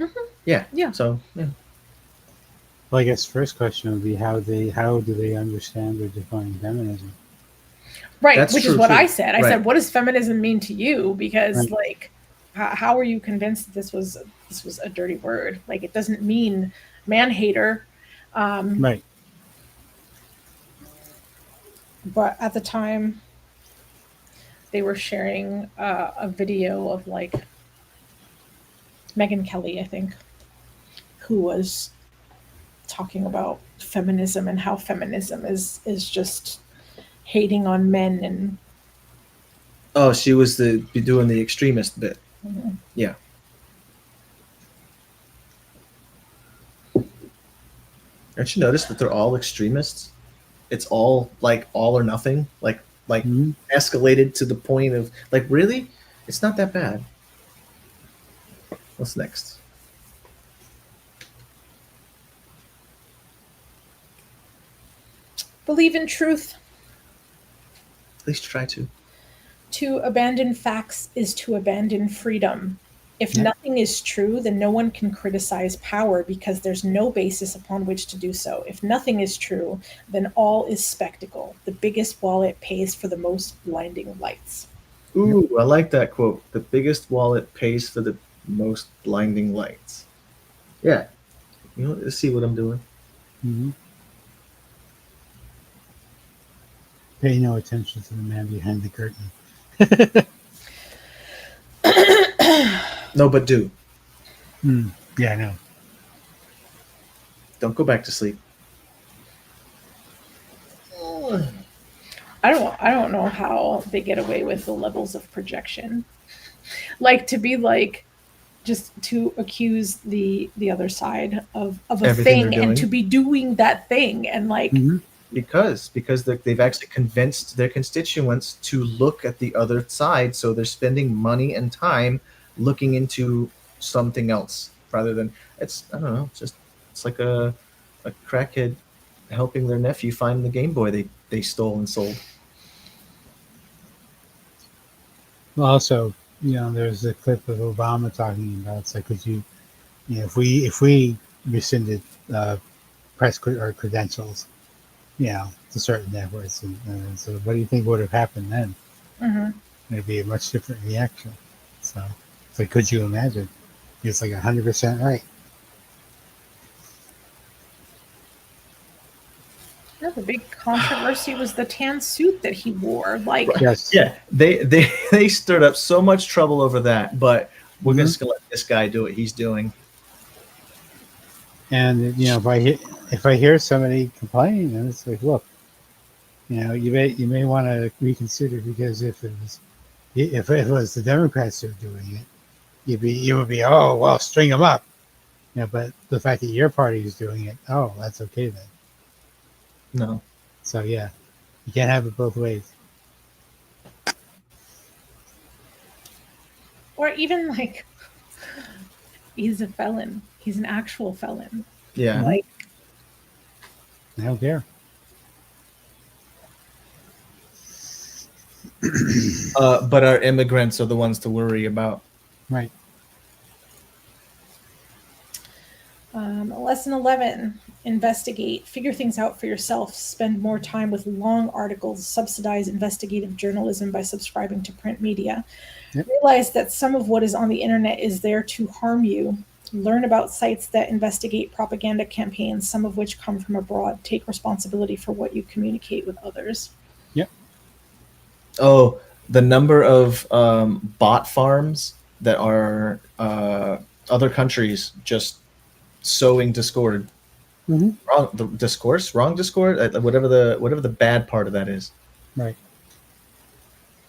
B: Yeah. So, yeah.
C: Well, I guess first question would be how do they understand or define feminism?
A: Right,
B: That's
A: which
B: true,
A: is what
B: too.
A: I said. I
B: Right.
A: said, what does feminism mean to you? Because like, how are you convinced that this was a dirty word? Like, it doesn't mean man hater.
C: Right.
A: but at the time, they were sharing a video of like Megyn Kelly, I think, who was talking about feminism and how feminism is just hating on men and
B: Oh, she was doing the extremist bit.
A: Mhm.
B: Yeah. Don't you notice that they're all extremists? It's all like all or nothing, like
C: Mhm.
B: escalated to the point of like really, it's not that bad. What's next?
A: believe in truth.
B: At least try to.
A: To abandon facts is to abandon freedom. If
C: Yeah.
A: nothing is true, then no one can criticize power because there's no basis upon which to do so. If nothing is true, then all is spectacle. The biggest wallet pays for the most blinding lights.
B: Ooh, I like that quote. The biggest wallet pays for the most blinding lights. Yeah. You know, let's see what I'm doing.
C: Mhm. Pay no attention to the man behind the curtain.
B: No, but do.
C: Yeah, I know.
B: Don't go back to sleep.
A: I don't know how they get away with the levels of projection. Like to be like just to accuse the other side of a
B: Everything they're
A: thing and to
B: doing.
A: be doing that thing and like
C: Mhm.
B: Because they've actually convinced their constituents to look at the other side, so they're spending money and time looking into something else rather than it's I don't know, it's like a crackhead helping their nephew find the Game Boy they stole and sold.
C: Well, also, there's a clip of Obama talking about it's like, if we rescinded press or credentials, to certain networks, and so what do you think would have happened then?
A: mhm.
C: It'd be a much different reaction. So, it's like, could you imagine? It's like 100% right.
A: Yeah, the big controversy was the tan suit that he wore. Like,
C: Yes.
B: Yeah, they stirred up so much trouble over that, but we're
C: Mhm.
B: just gonna let this guy do what he's doing.
C: And if I hear somebody complaining, then it's like, look, you may want to reconsider, because if it was the Democrats who were doing it, you would be, oh well, string them up. But the fact that your party is doing it, oh, that's okay then.
B: No.
C: So yeah, you can't have it both ways.
A: or even like, he's a felon. He's an actual felon.
B: Yeah.
C: Mhm.
A: Like,
C: I don't care.
B: But our immigrants are the ones to worry about.
C: Right.
A: Lesson 11, investigate, figure things out for yourself, spend more time with long articles, subsidize investigative journalism by subscribing to print media.
C: Yep.
A: Realize that some of what is on the internet is there to harm you. Learn about sites that investigate propaganda campaigns, some of which come from abroad. Take responsibility for what you communicate with others.
C: Yep.
B: Oh, the number of bot farms that are other countries just sowing discord.
C: Hmm.
B: Wrong discord, whatever the bad part of that is.
C: Right.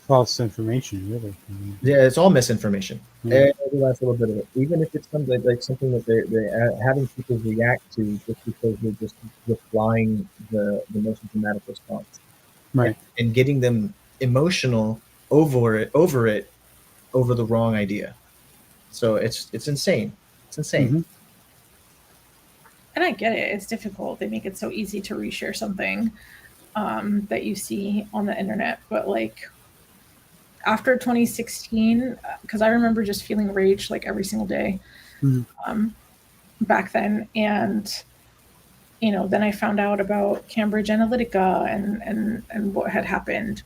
C: False information, really. I mean,
B: Yeah, it's all misinformation.
C: yeah.
B: Every last little bit of it, even if it's something like something that they're having people react to just because they're just replying the most dramatic response
C: Right.
B: and getting them emotional over the wrong idea. So it's insane. It's insane.
C: Hmm.
A: And I get it, it's difficult. They make it so easy to reshare something that you see on the internet. But like after 2016, because I remember just feeling rage like every single day
C: Mhm.
A: back then. And then I found out about Cambridge Analytica and what had happened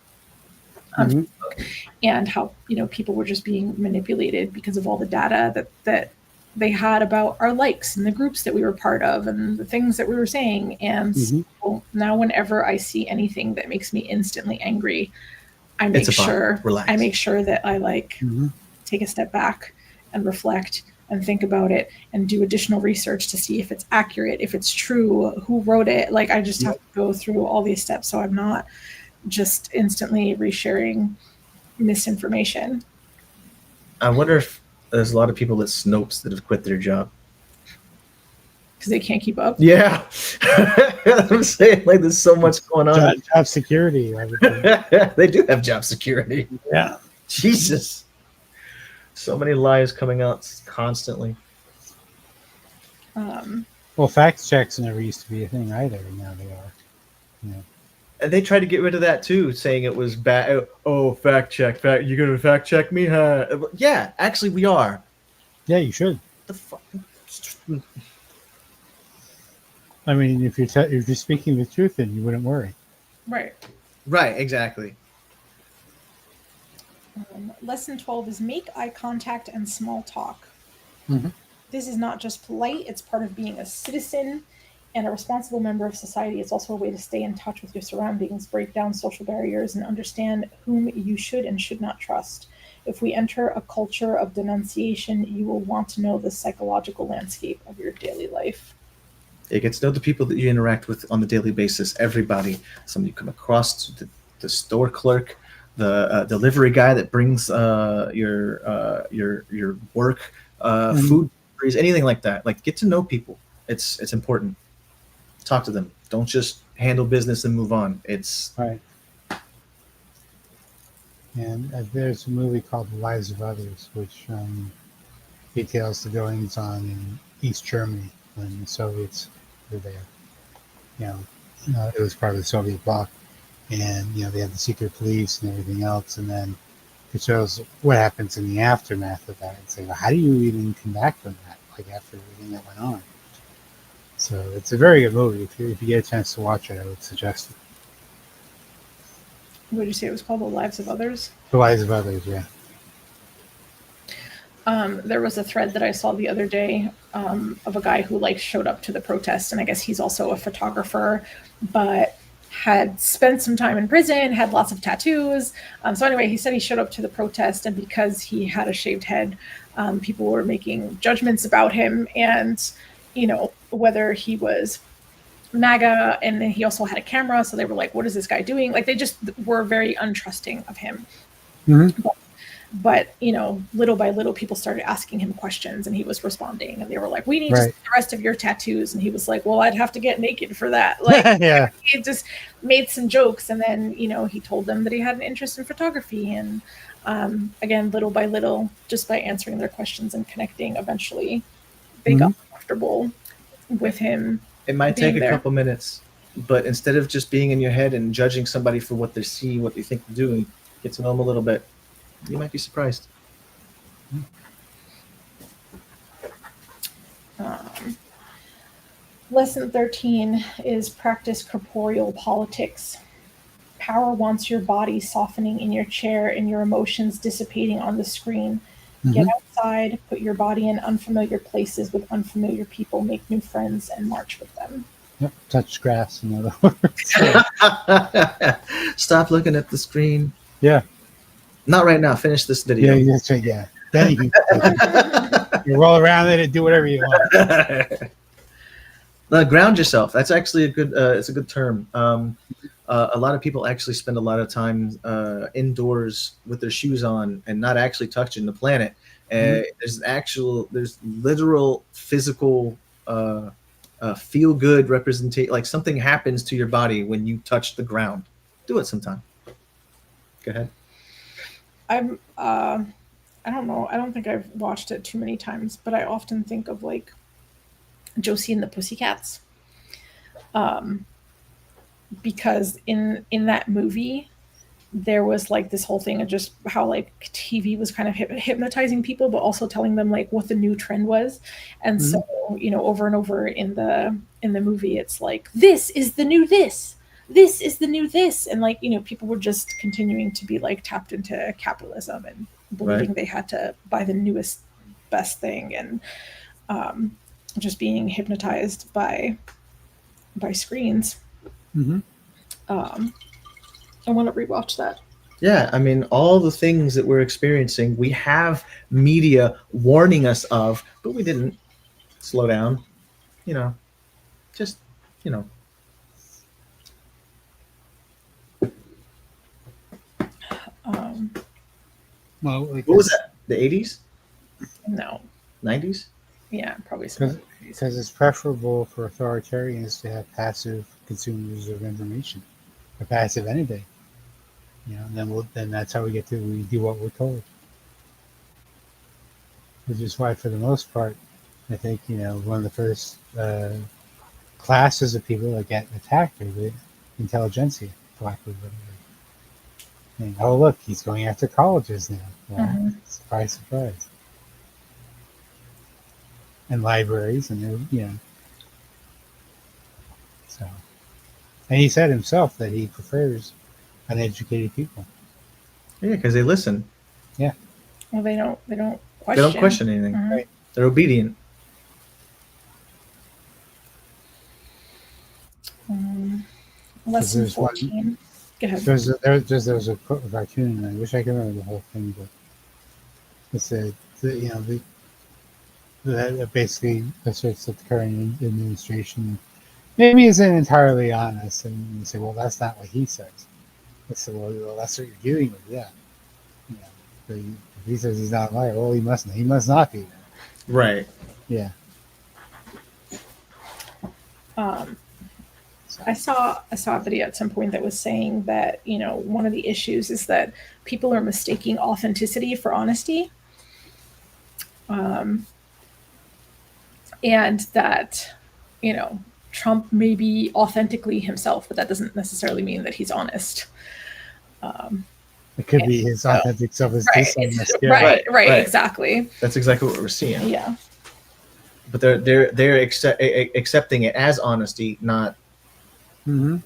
A: on
C: Hmm.
A: Facebook, and how people were just being manipulated because of all the data that they had about our likes and the groups that we were part of and the things that we were saying. And so now whenever I see anything that makes me instantly angry, I make sure that I like take a step back and reflect and think about it and do additional research to see if it's accurate, if it's true, who wrote it. Like, I just have to go through all these steps so I'm not just instantly resharing misinformation.
B: I wonder if there's a lot of people at Snopes that have quit their job
A: because they can't keep up.
B: Yeah. I'm saying, like, there's so much going on.
C: Job security.
B: They do have job security.
C: Yeah.
B: Jesus. So many lies coming out constantly.
C: Well, fact checks never used to be a thing either. Now they are. Yeah.
B: And they tried to get rid of that too, saying it was bad. Oh, fact check. You're going to fact check me? Huh? Yeah, actually we are.
C: Yeah, you should.
B: The fuck?
C: I mean, if you're speaking the truth, then you wouldn't worry.
A: Right.
B: Right, exactly.
A: Lesson 12 is make eye contact and small talk.
C: Mm-hmm.
A: This is not just polite, it's part of being a citizen and a responsible member of society. It's also a way to stay in touch with your surroundings, break down social barriers, and understand whom you should and should not trust. If we enter a culture of denunciation, you will want to know the psychological landscape of your daily life.
B: You get to know the people that you interact with on a daily basis. Everybody. Somebody you come across, the store clerk, the delivery guy that brings your work, food, anything like that. Like, get to know people. It's important. Talk to them. Don't just handle business and move on. It's
C: right. And there's a movie called The Lives of Others, which details the goings on in East Germany when the Soviets were there. It was part of the Soviet bloc, and they had the secret police and everything else, and then it shows what happens in the aftermath of that. It's like, how do you even come back from that? Like, after everything that went on. So it's a very good movie. If you get a chance to watch it, I would suggest it.
A: What did you say it was called? The Lives of Others?
C: The Lives of Others, yeah.
A: There was a thread that I saw the other day of a guy who showed up to the protest, and I guess he's also a photographer, but had spent some time in prison, had lots of tattoos. So anyway, he said he showed up to the protest, and because he had a shaved head, people were making judgments about him, and whether he was MAGA, and then he also had a camera, so they were like, what is this guy doing? Like, they just were very untrusting of him.
C: Mm-hmm.
A: But little by little, people started asking him questions, and he was responding, and they were like, we need to see the rest of your tattoos. And he was like, well, I'd have to get naked for that. Like,
C: yeah.
A: He just made some jokes, and then he told them that he had an interest in photography, and again, little by little, just by answering their questions and connecting, eventually they got comfortable with him.
B: It might take a couple minutes, but instead of just being in your head and judging somebody for what they see, what they think they're doing, get to know them a little bit. You might be surprised.
A: Lesson 13 is practice corporeal politics. Power wants your body softening in your chair and your emotions dissipating on the screen. Get outside, put your body in unfamiliar places with unfamiliar people, make new friends, and march with them.
C: Yep, touch grass, in other words.
B: Stop looking at the screen.
C: Yeah.
B: Not right now. Finish this video.
C: Yeah, that's right, yeah. Then you roll around it and do whatever you want.
B: Ground yourself. That's actually a good. It's a good term. A lot of people actually spend a lot of time indoors with their shoes on and not actually touching the planet. There's literal physical feel good representation. Like, something happens to your body when you touch the ground. Do it sometime. Go ahead.
A: I don't know. I don't think I've watched it too many times, but I often think of Josie and the Pussycats. Because in that movie, there was this whole thing of just how TV was kind of hypnotizing people, but also telling them what the new trend was. And so, over and over in the movie, it's this is the new this. This is the new this. And people were just continuing to be tapped into capitalism and believing they had to buy the newest, best thing. And just being hypnotized by screens.
C: Mm-hmm.
A: I want to rewatch that.
B: Yeah, I mean, all the things that we're experiencing, we have media warning us of, but we didn't slow down. You know, just, you know.
C: Well,
B: What was that? The 80s?
A: No.
B: 90s?
A: Yeah, probably so.
C: Because it's preferable for authoritarians to have passive consumers of information, or passive anything. You know, and then that's how we do what we're told. Which is why, for the most part, I think, you know, one of the first classes of people that get attacked are the intelligentsia, for lack of a better word. And, oh, look, he's going after colleges now. Well, surprise, surprise. And libraries, and they're, you know. So, and he said himself that he prefers uneducated people.
B: Yeah, because they listen.
C: Yeah.
A: Well, they don't question.
B: They don't question anything.
C: Right.
B: They're obedient.
A: Lesson 14. Go ahead.
C: There was a cartoon, and I wish I could remember the whole thing, but it said, you know, that basically asserts that the current administration maybe isn't entirely honest, and you say, well, that's not what he says. I said, well, that's what you're dealing with, yeah. You know, but if he says he's not a liar, well, he must not be.
B: Right.
C: Yeah.
A: I saw a video at some point that was saying that, you know, one of the issues is that people are mistaking authenticity for honesty. And that, you know, Trump may be authentically himself, but that doesn't necessarily mean that he's honest.
C: It could be his authentic self is dishonest. Yeah.
A: Right, exactly.
B: That's exactly what we're seeing.
A: Yeah.
B: But they're accepting it as honesty, not.
C: Mm-hmm.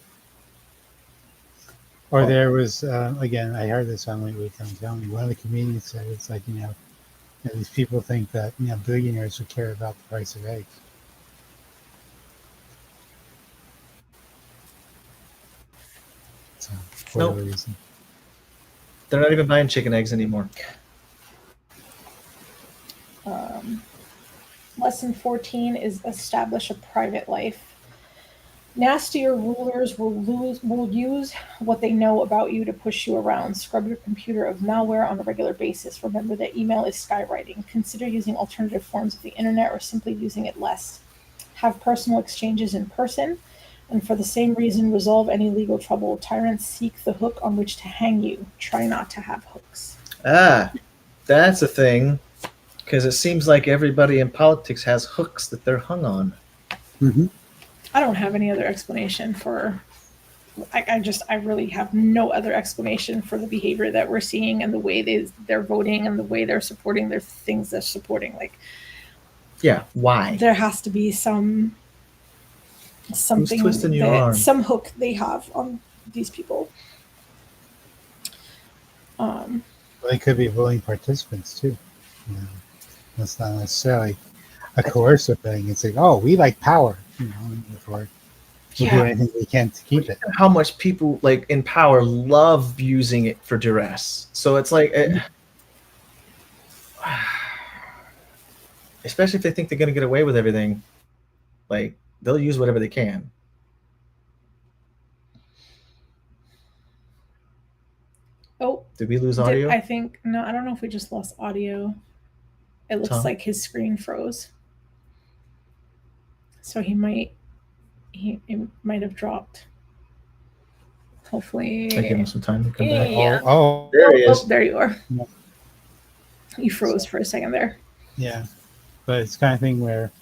C: Or there was again, I heard this on Late Week. I'm telling you, one of the comedians said it's like, you know, these people think that, you know, billionaires would care about the price of eggs. So, for
B: Nope.
C: whatever reason.
B: They're not even buying chicken eggs anymore.
A: Lesson 14 is establish a private life. Nastier rulers will use what they know about you to push you around. Scrub your computer of malware on a regular basis. Remember that email is skywriting. Consider using alternative forms of the internet or simply using it less. Have personal exchanges in person. And for the same reason, resolve any legal trouble. Tyrants seek the hook on which to hang you. Try not to have hooks.
B: Ah, that's a thing. Because it seems like everybody in politics has hooks that they're hung on.
C: Mm-hmm.
A: I don't have any other explanation for. I really have no other explanation for the behavior that we're seeing and the way they're voting and the way they're supporting their things they're supporting. Like,
B: yeah, why?
A: There has to be something
B: Who's twisting your arm?
A: Some hook they have on these people.
C: Well, they could be willing participants too. You know, that's not necessarily a coercive thing. It's like, oh, we like power, you know, and therefore we'll do anything we can to keep it.
B: How much people like in power love using it for duress. So it's like, especially if they think they're going to get away with everything, like they'll use whatever they can.
A: Oh,
B: did we lose audio?
A: I think no. I don't know if we just lost audio. It looks like his screen froze. So it might have dropped. Hopefully.
B: I give him some time to come back.
A: Yeah.
C: Oh,
B: there he is.
A: Oh, there you are.
C: Yeah.
A: You froze for a second there.
C: Yeah, but it's kind of thing where,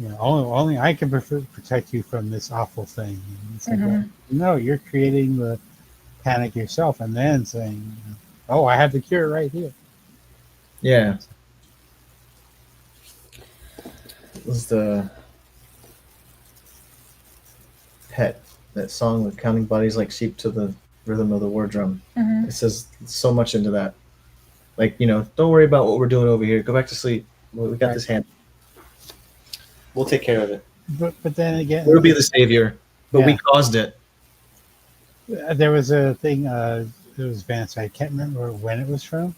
C: you know, only I can protect you from this awful thing. And it's like, well, no, you're creating the panic yourself, and then saying, "Oh, I have the cure right here."
B: Yeah. Was the Pet, that song with counting bodies like sheep to the rhythm of the war drum. It says so much into that. Like, you know, don't worry about what we're doing over here. Go back to sleep. We got this hand. We'll take care of it.
C: But then again,
B: We'll be the savior, but we caused it.
C: there was a thing. It was Vance. I can't remember when it was from,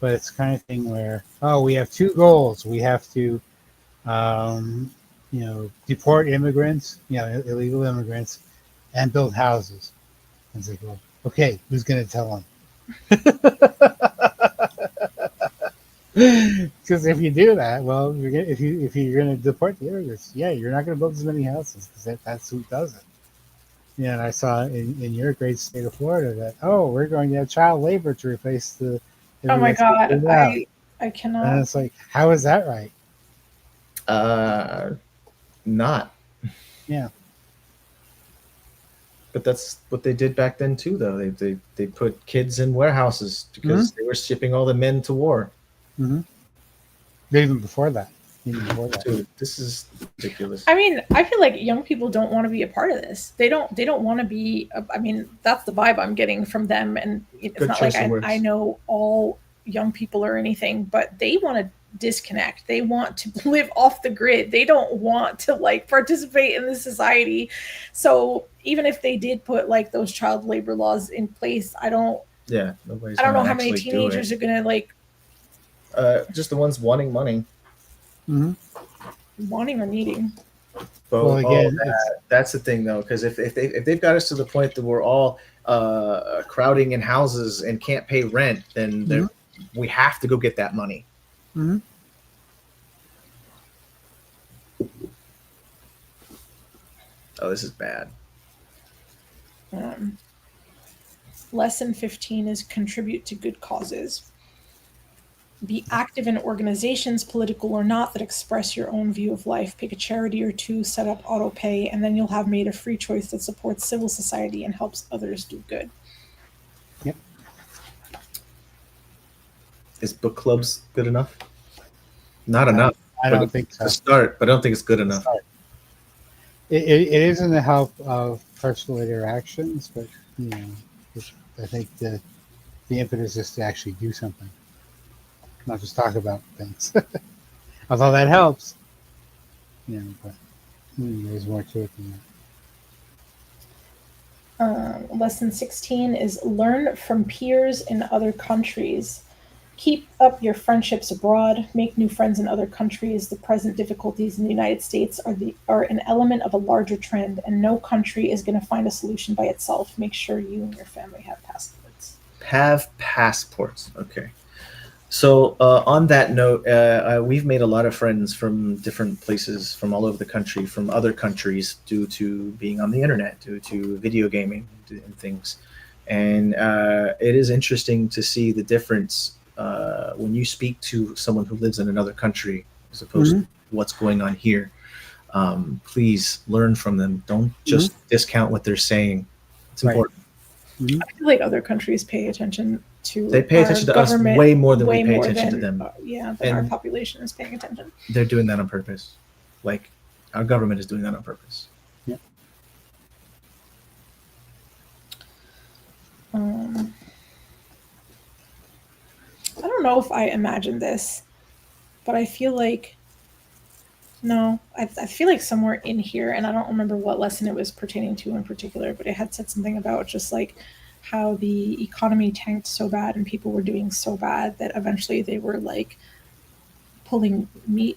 C: but it's the kind of thing where we have two goals. We have to, deport immigrants, illegal immigrants, and build houses. And it's like, well, okay, who's going to tell them? Because if you do that, well, if you're going to deport the immigrants, you're not going to build as many houses because that's who does it. Yeah, and I saw in your great state of Florida that we're going to have child labor to replace the.
A: Oh my God, I
C: And
A: cannot.
C: it's like, how is that right?
B: Not.
C: Yeah.
B: But that's what they did back then too, though. They put kids in warehouses because they were shipping all the men to war.
C: Mm-hmm. Even before that.
B: Dude, this is ridiculous.
A: I mean, I feel like young people don't want to be a part of this. They don't want to be. I mean, that's the vibe I'm getting from them, and it's
B: Good
A: not like
B: choice of words.
A: I know all young people or anything, but they want to disconnect. They want to live off the grid. They don't want to participate in the society. So even if they did put those child labor laws in place, I don't know how many teenagers are gonna
B: just the ones wanting money.
C: Mm-hmm.
A: Wanting or needing.
B: But
C: well, again,
B: that's the thing, though, because if they've got us to the point that we're all crowding in houses and can't pay rent, then we have to go get that money.
C: Mm-hmm.
B: Oh, this is bad.
A: Lesson 15 is contribute to good causes. Be active in organizations, political or not, that express your own view of life. Pick a charity or two, set up auto pay, and then you'll have made a free choice that supports civil society and helps others do good.
C: Yep.
B: Is book clubs good enough? Not enough.
C: I don't think so.
B: To start, but I don't think it's good enough.
C: It is in the help of personal interactions, but I think the impetus is to actually do something. Not just talk about things. Although that helps. But there's more to it than
A: that. Lesson 16 is learn from peers in other countries. Keep up your friendships abroad. Make new friends in other countries. The present difficulties in the United States are an element of a larger trend, and no country is going to find a solution by itself. Make sure you and your family have passports.
B: Have passports. Okay. So on that note, we've made a lot of friends from different places, from all over the country, from other countries, due to being on the internet, due to video gaming and things. And it is interesting to see the difference when you speak to someone who lives in another country as opposed to what's going on here. Please learn from them. Don't just discount what they're saying. It's important.
A: I feel like other countries pay attention to.
B: They pay attention to us way more than we pay attention to them.
A: Than our population is paying attention.
B: They're doing that on purpose. Our government is doing that on purpose.
C: Yeah.
A: I don't know if I imagined this, but I feel like I feel like somewhere in here, and I don't remember what lesson it was pertaining to in particular, but it had said something about just how the economy tanked so bad and people were doing so bad that eventually they were pulling meat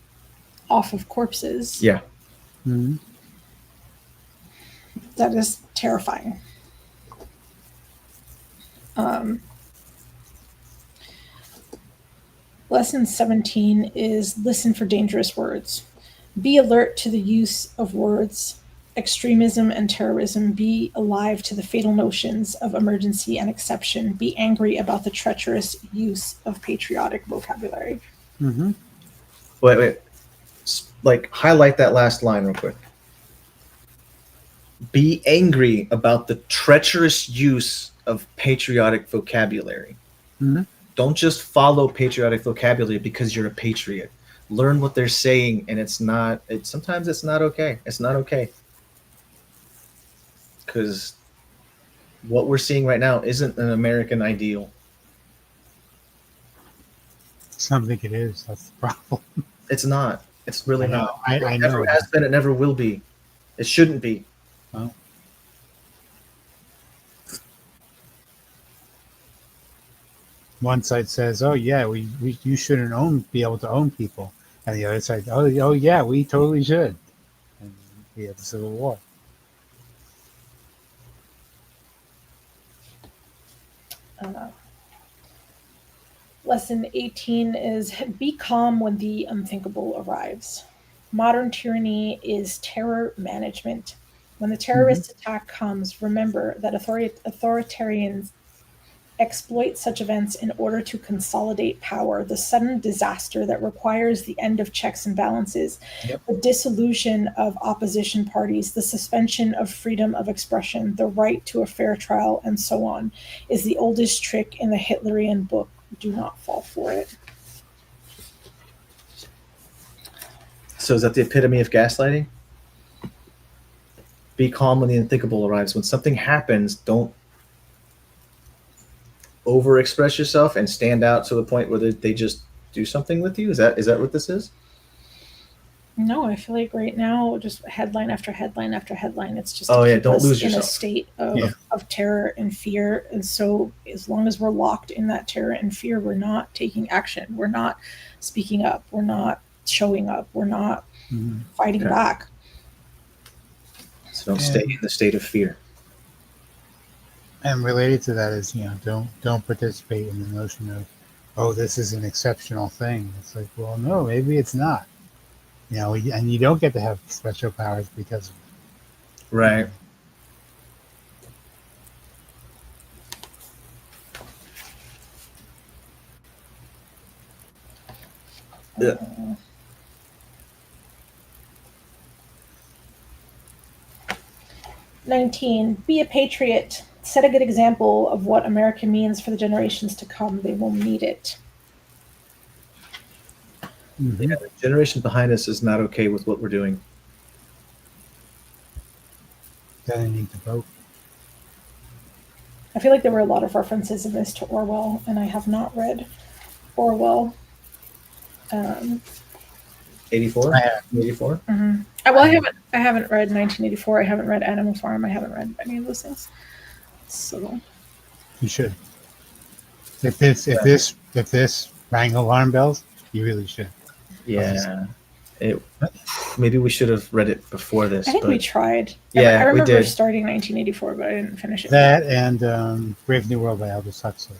A: off of corpses.
B: Yeah.
C: Mm-hmm.
A: That is terrifying. Lesson 17 is listen for dangerous words. Be alert to the use of words, extremism and terrorism. Be alive to the fatal notions of emergency and exception. Be angry about the treacherous use of patriotic vocabulary.
C: Mm-hmm.
B: Wait. Highlight that last line real quick. Be angry about the treacherous use of patriotic vocabulary.
C: Mm-hmm.
B: Don't just follow patriotic vocabulary because you're a patriot. Learn what they're saying, and sometimes it's not okay. It's not okay. Because what we're seeing right now isn't an American ideal.
C: Some think it is. That's the problem.
B: It's not. It's really
C: I know.
B: not.
C: I
B: It
C: know
B: never
C: that.
B: has been. It never will be. It shouldn't be.
C: Well, one side says, "Oh yeah, we you shouldn't be able to own people," and the other side, "Oh yeah, we totally should." And we have a civil war.
A: Uh, Lesson 18 is be calm when the unthinkable arrives. Modern tyranny is terror management. When the terrorist attack comes, remember that authoritarians exploit such events in order to consolidate power, the sudden disaster that requires the end of checks and balances,
B: Yep.
A: the dissolution of opposition parties, the suspension of freedom of expression, the right to a fair trial, and so on, is the oldest trick in the Hitlerian book. Do not fall for it.
B: So is that the epitome of gaslighting? Be calm when the unthinkable arrives. When something happens, don't overexpress yourself and stand out to the point where they just do something with you. Is that what this is?
A: No, I feel like right now, just headline after headline after headline, it's just
B: Oh,
A: to
B: yeah,
A: keep
B: don't
A: us
B: lose
A: in a
B: yourself.
A: state of,
C: Yeah.
A: of terror and fear. And so, as long as we're locked in that terror and fear, we're not taking action. We're not speaking up. We're not showing up. We're not fighting
B: Okay.
A: back.
B: So don't stay in the state of fear.
C: And related to that is, don't participate in the notion of, oh, this is an exceptional thing. It's like, well, no, maybe it's not. And you don't get to have special powers because of it.
B: Right. Yeah.
A: 19. Be a patriot. Set a good example of what America means for the generations to come. They will need it.
C: Mhm.
B: Yeah, the generation behind us is not okay with what we're doing.
C: Then they need to vote.
A: I feel like there were a lot of references in this to Orwell, and I have not read Orwell.
B: 84?
C: I have.
B: 84?
A: Well, I haven't read 1984. I haven't read Animal Farm. I haven't read any of those things. So
C: You should. If this rang alarm bells, you really should.
B: Yeah. Maybe we should have read it before this.
A: I think
B: but
A: we tried.
B: Yeah,
A: I
B: we
A: remember
B: did.
A: starting 1984, but I didn't finish it.
C: That and Brave New World by Aldous Huxley.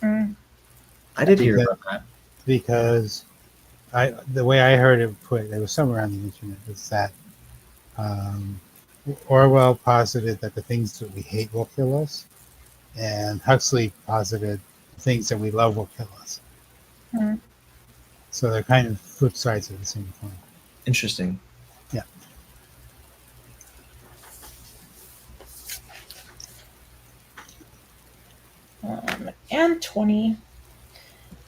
B: I did hear about that.
C: Because the way I heard it put, it was somewhere on the internet, is that Orwell posited that the things that we hate will kill us, and Huxley posited the things that we love will kill us. So they're kind of flip sides of the same coin.
B: Interesting.
C: Yeah.
A: And 20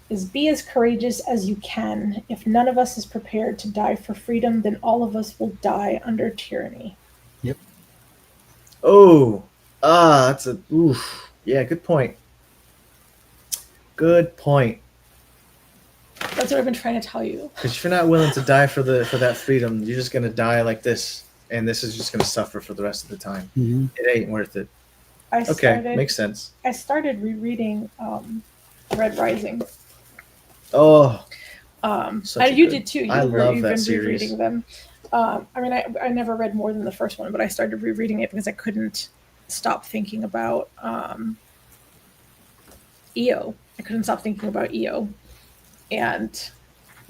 A: is be as courageous as you can. If none of us is prepared to die for freedom, then all of us will die under tyranny.
C: Yep.
B: Oh, that's a oof. Yeah, good point. Good point.
A: That's what I've been trying to tell you.
B: Because if you're not willing to die for that freedom, you're just gonna die like this, and this is just gonna suffer for the rest of the time.
C: Mm-hmm.
B: It ain't worth it. Makes sense.
A: I started rereading Red Rising.
B: Oh,
A: you did too.
B: I love
A: you've
B: that
A: been
B: series.
A: rereading them. I never read more than the first one, but I started rereading it because I couldn't stop thinking about EO. I couldn't stop thinking about EO, and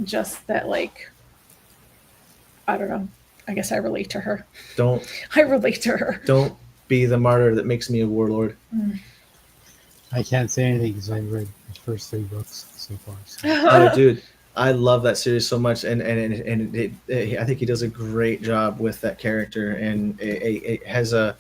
A: just that, like, I don't know. I guess I relate to her. I relate to her.
B: Don't be the martyr that makes me a warlord.
C: I can't say anything because I read the first 3 books so far. So.
B: Oh, dude, I love that series so much, and I think he does a great job with that character, and it has a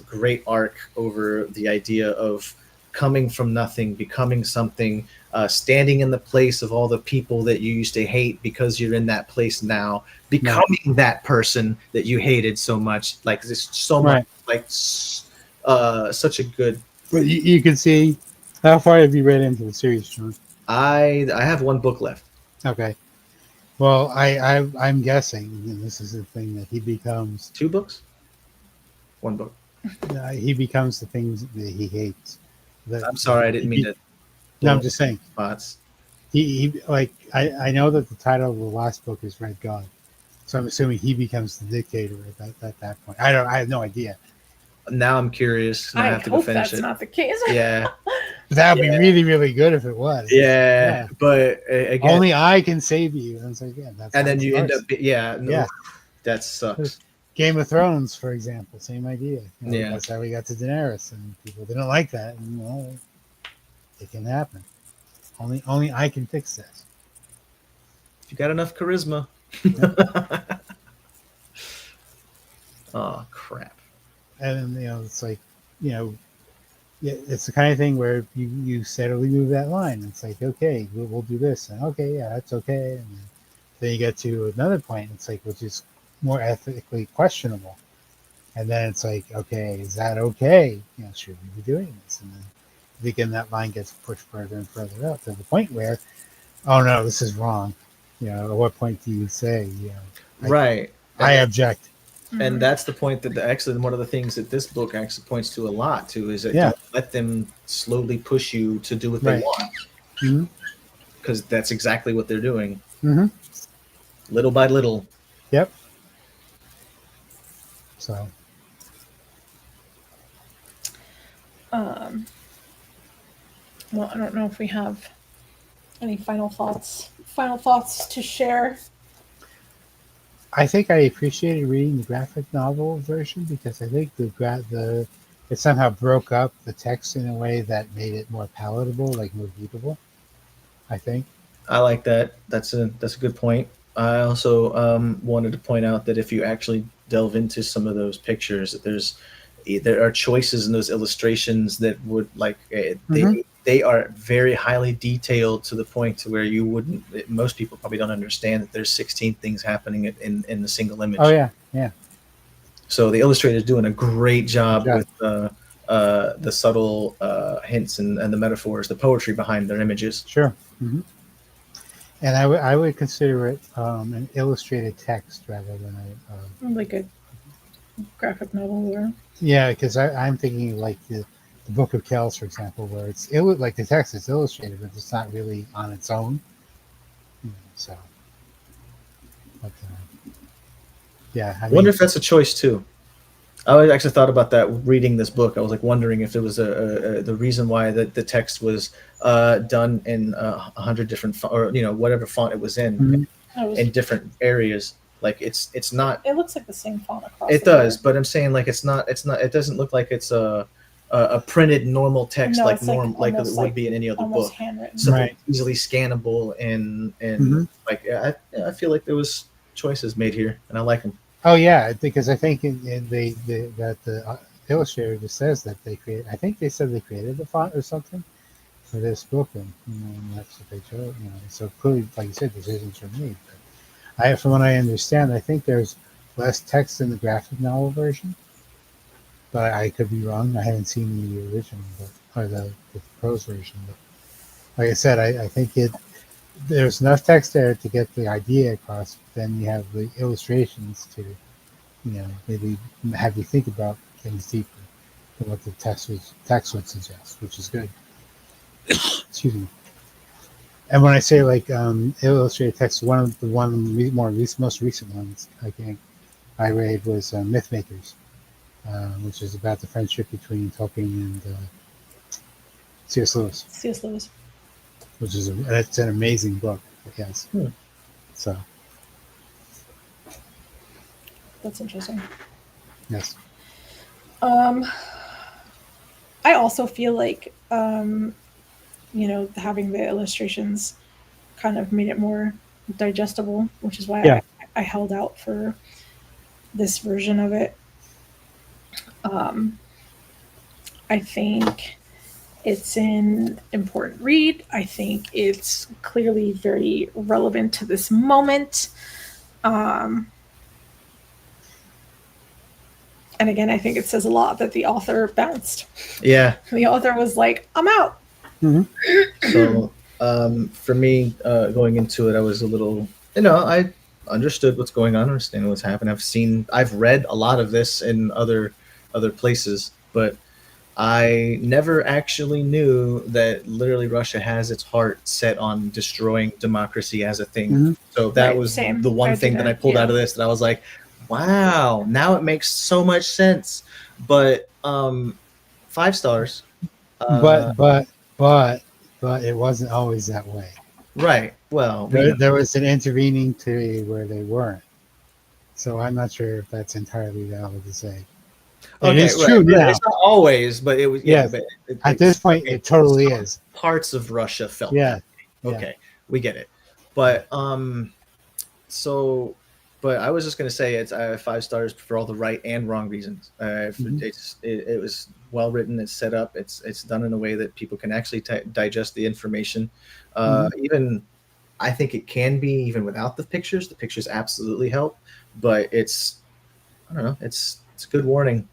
B: great arc over the idea of coming from nothing, becoming something, standing in the place of all the people that you used to hate because you're in that place now, becoming that person that you hated so much. Like, there's so much, like, such a good.
C: But you can see, how far have you read into the series, John?
B: I have 1 book left.
C: Okay. Well, I'm guessing, and this is the thing, that he becomes
B: 2 books? 1 book.
C: he becomes the things that he hates.
B: I'm sorry, I didn't mean to.
C: No, I'm just saying.
B: Spots.
C: He like I know that the title of the last book is Red God, so I'm assuming he becomes the dictator at that point. I have no idea.
B: Now I'm curious. Now I
A: I
B: have to go
A: hope
B: finish
A: that's
B: it.
A: not the case.
B: Yeah,
C: But that would
B: Yeah.
C: be really, really good if it was.
B: yeah. But again,
C: Only I can save you. And it's like, yeah, that's
B: and
C: how
B: then
C: it
B: you end
C: starts.
B: up, yeah, no,
C: Yeah.
B: that sucks.
C: Game of Thrones, for example, same idea.
B: Yeah.
C: That's how we got to Daenerys, and people didn't like that. And well, it can happen. Only I can fix this.
B: If you got enough charisma. Oh crap.
C: And it's like, yeah, it's the kind of thing where you steadily move that line. It's like, okay, we'll do this, and okay, yeah, that's okay. And then you get to another point. It's like, which is more ethically questionable. And then it's like, okay, is that okay? Should we be doing this? And then again, that line gets pushed further and further out to the point where, oh no, this is wrong. At what point do you say,
B: Right.
C: I object?
B: And that's the point that actually one of the things that this book actually points to a lot too is that
C: Yeah.
B: don't let them slowly push you to do what
C: Right.
B: they want,
C: Mm-hmm.
B: because that's exactly what they're doing,
C: Mm-hmm.
B: little by little.
C: Yep. So.
A: Well, I don't know if we have any final thoughts to share.
C: I think I appreciated reading the graphic novel version because I think it somehow broke up the text in a way that made it more palatable, like more readable. I think.
B: I like that. That's a good point. I also wanted to point out that if you actually delve into some of those pictures, that there are choices in those illustrations that would they are very highly detailed to the point to where you wouldn't. Most people probably don't understand that there's 16 things happening in the single image.
C: Oh yeah, yeah.
B: So the illustrator is doing a great job
C: Yeah.
B: with the subtle hints and the metaphors, the poetry behind their images.
C: Sure. Mm-hmm. And I would consider it an illustrated text rather than
A: Like a graphic novel or
C: yeah, because I'm thinking like the Book of Kells, for example, where like the text is illustrated, but it's not really on its own. So, but, yeah,
B: I wonder if that's a choice too. I actually thought about that reading this book. I was like wondering if it was the reason why the text was done in 100 different or whatever font it was in in different areas. Like it's not.
A: It looks like the same font across.
B: It does, but I'm saying like it's not. It doesn't look like it's a printed normal text
A: No,
B: like
A: it's like
B: it would
A: almost
B: be in any other
A: almost
B: book.
A: handwritten.
B: So
C: Right.
B: easily scannable and like I feel like there was choices made here, and I like them.
C: Oh yeah, because I think that the illustrator just says that they create. I think they said they created the font or something for this book, and that's what they chose. So clearly, like you said, decisions were made. But from what I understand, I think there's less text in the graphic novel version, but I could be wrong. I haven't seen the original, or the prose version. But like I said, I think there's enough text there to get the idea across. Then you have the illustrations to, maybe have you think about things deeper than what the text would suggest, which is good. Excuse me. And when I say like illustrated text, most recent ones I think I read was Mythmakers, which is about the friendship between Tolkien and C.S. Lewis.
A: C.S. Lewis.
C: Which is it's an amazing book, I guess. So
A: That's interesting.
C: yes.
A: I also feel like having the illustrations kind of made it more digestible, which is why I held out for this version of it. I think it's an important read. I think it's clearly very relevant to this moment. And again, I think it says a lot that the author bounced.
B: Yeah.
A: The author was like, I'm out.
C: Mm-hmm.
B: So for me, going into it, I was a little I understood what's going on, understand what's happened. I've read a lot of this in other places, but I never actually knew that literally Russia has its heart set on destroying democracy as a thing.
C: Mhm.
B: So that
A: Right,
B: was
A: same.
B: the one
A: I
B: thing that I
A: didn't,
B: pulled out
A: yeah.
B: of this that I was like, wow, now it makes so much sense. But 5 stars. Uh,
C: But but but but it wasn't always that way.
B: right. Well, we
C: There,
B: know.
C: there was an intervening period where they weren't. So I'm not sure if that's entirely valid to say. It
B: Okay,
C: is
B: right.
C: true
B: Right.
C: now.
B: It's not always, but it was, yeah,
C: Yes.
B: but
C: At this
B: it's
C: point,
B: okay.
C: it totally
B: Some
C: is.
B: parts of Russia felt that
C: Yeah.
B: way.
C: Yeah.
B: Okay, we get it.
C: Yeah.
B: But so, but I was just gonna say it's 5 stars for all the right and wrong reasons.
C: Mhm.
B: It was well written. It's set up. It's done in a way that people can actually digest the information.
C: Mhm.
B: Even I think it can be even without the pictures. The pictures absolutely help, but I don't know. It's a good warning.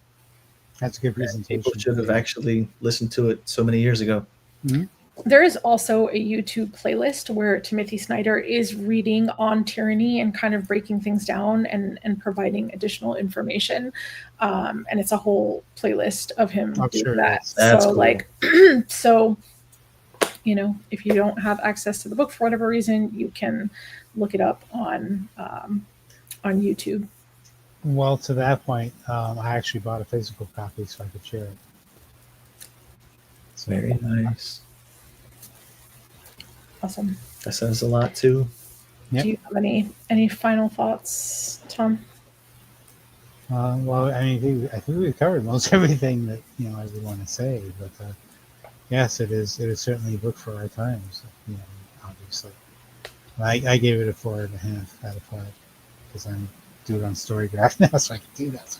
C: That's a good
B: And people
C: presentation.
B: should have
C: Yeah.
B: actually listened to it so many years ago.
C: Mhm.
A: There is also a YouTube playlist where Timothy Snyder is reading on tyranny and kind of breaking things down and providing additional information. And it's a whole playlist of him
C: I'm
A: doing
C: sure it
A: that.
C: is.
B: That's
A: So,
B: cool.
A: like, so, if you don't have access to the book for whatever reason, you can look it up on YouTube.
C: Well, to that point, I actually bought a physical copy so I could share it. So,
B: Very nice.
A: Awesome.
B: That says a lot too.
C: yep.
A: Do you have any final thoughts, Tom?
C: Well, I think we covered most everything that I would want to say. But yes, it is. It is certainly a book for our times. Obviously, I gave it a 4.5 out of 5 because I'm doing it on Storygraph now, so I can do that.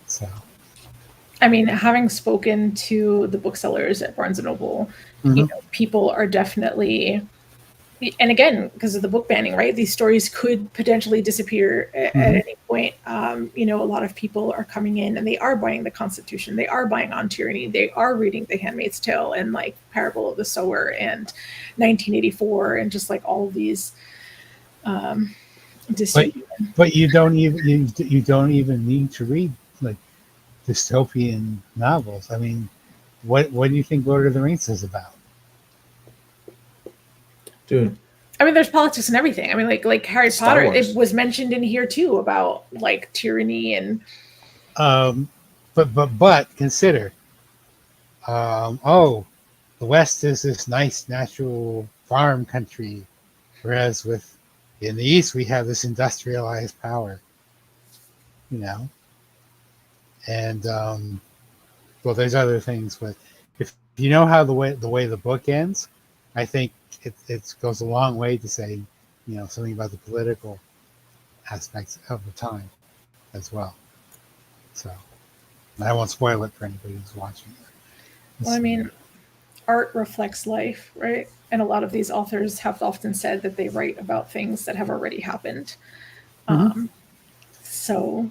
C: So,
A: I mean, having spoken to the booksellers at Barnes and Noble,
C: mhm.
A: people are definitely, and again, because of the book banning, right? These stories could potentially disappear at any point. A lot of people are coming in and they are buying the Constitution, they are buying On Tyranny, they are reading The Handmaid's Tale and like Parable of the Sower and 1984 and just like all of these dystopian.
C: But you don't even need to read like dystopian novels. I mean, what do you think Lord of the Rings is about?
B: Dude,
A: I mean, there's politics and everything. I mean, like Harry
B: Star
A: Potter,
B: Wars.
A: it was mentioned in here too about like tyranny and
C: But consider, oh, the West is this nice natural farm country, whereas in the East we have this industrialized power, you know, and well, there's other things, but if you know how the way the book ends, I think it goes a long way to say, something about the political aspects of the time as well. So I won't spoil it for anybody who's watching.
A: well, I mean, art reflects life, right? And a lot of these authors have often said that they write about things that have already happened.
C: Mhm.
A: So,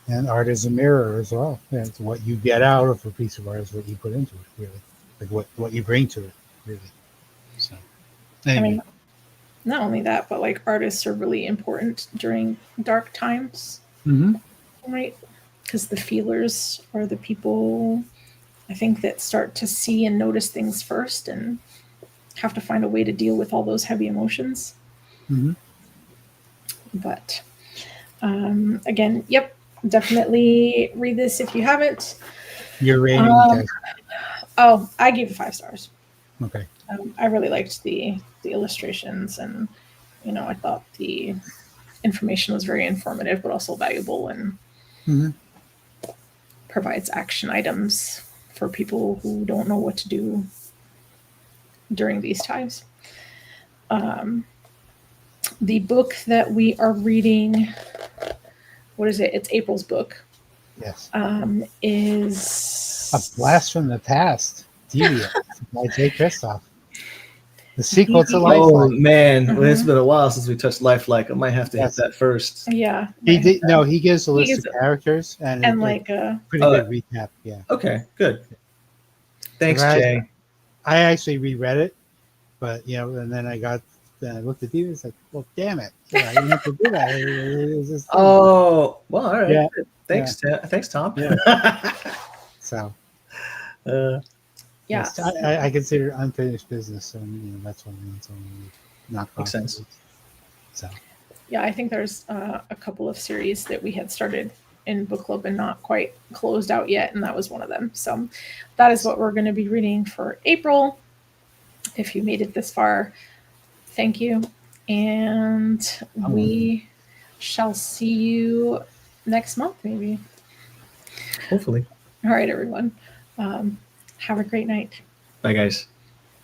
C: And art is a mirror as well. It's what you get out of a piece of art is what you put into it, really. Like what you bring to it, really. So,
A: I
C: anyway.
A: mean, not only that, but like artists are really important during dark times,
C: Mm-hmm.
A: right? Because the feelers are the people, I think, that start to see and notice things first and have to find a way to deal with all those heavy emotions.
C: Mm-hmm.
A: But again, yep, definitely read this if you haven't.
C: Your rating,
A: Um,
C: guys.
A: oh, I gave it 5 stars.
C: Okay.
A: I really liked the illustrations, and I thought the information was very informative, but also valuable, and
C: Mm-hmm.
A: provides action items for people who don't know what to do during these times. The book that we are reading, what is it? It's April's book.
C: Yes.
A: Is
C: A Blast from the Past, Deviant by Jay Kristoff. The sequel to
B: Oh
C: Lifelike.
B: man, well, it's been a while since we touched Lifelike. I might have to hit
C: Yes.
B: that first.
A: Yeah,
C: He did. No, he gives a
A: He
C: list
A: gives
C: of
A: it-
C: characters and
A: and
C: a
A: like
C: pretty
B: Oh,
C: good recap. Yeah.
B: okay, good. Thanks,
C: So
B: Jay.
C: I actually reread it, but and then I got looked at you. It's like, well, damn it! I didn't have to do that. It was just,
B: Oh, well, all right.
C: Yeah,
B: Thanks, thanks, Tom.
C: Yeah. so
B: Uh,
A: Yes.
C: I consider unfinished business, so that's what it means when we not
B: Makes
C: cross
B: sense.
C: it. So
A: Yeah, I think there's a couple of series that we had started in book club and not quite closed out yet, and that was one of them. So that is what we're going to be reading for April. If you made it this far, thank you. And we shall see you next month, maybe.
B: hopefully.
A: All right, everyone. Have a great night.
B: Bye, guys.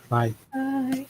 C: bye.
A: Bye.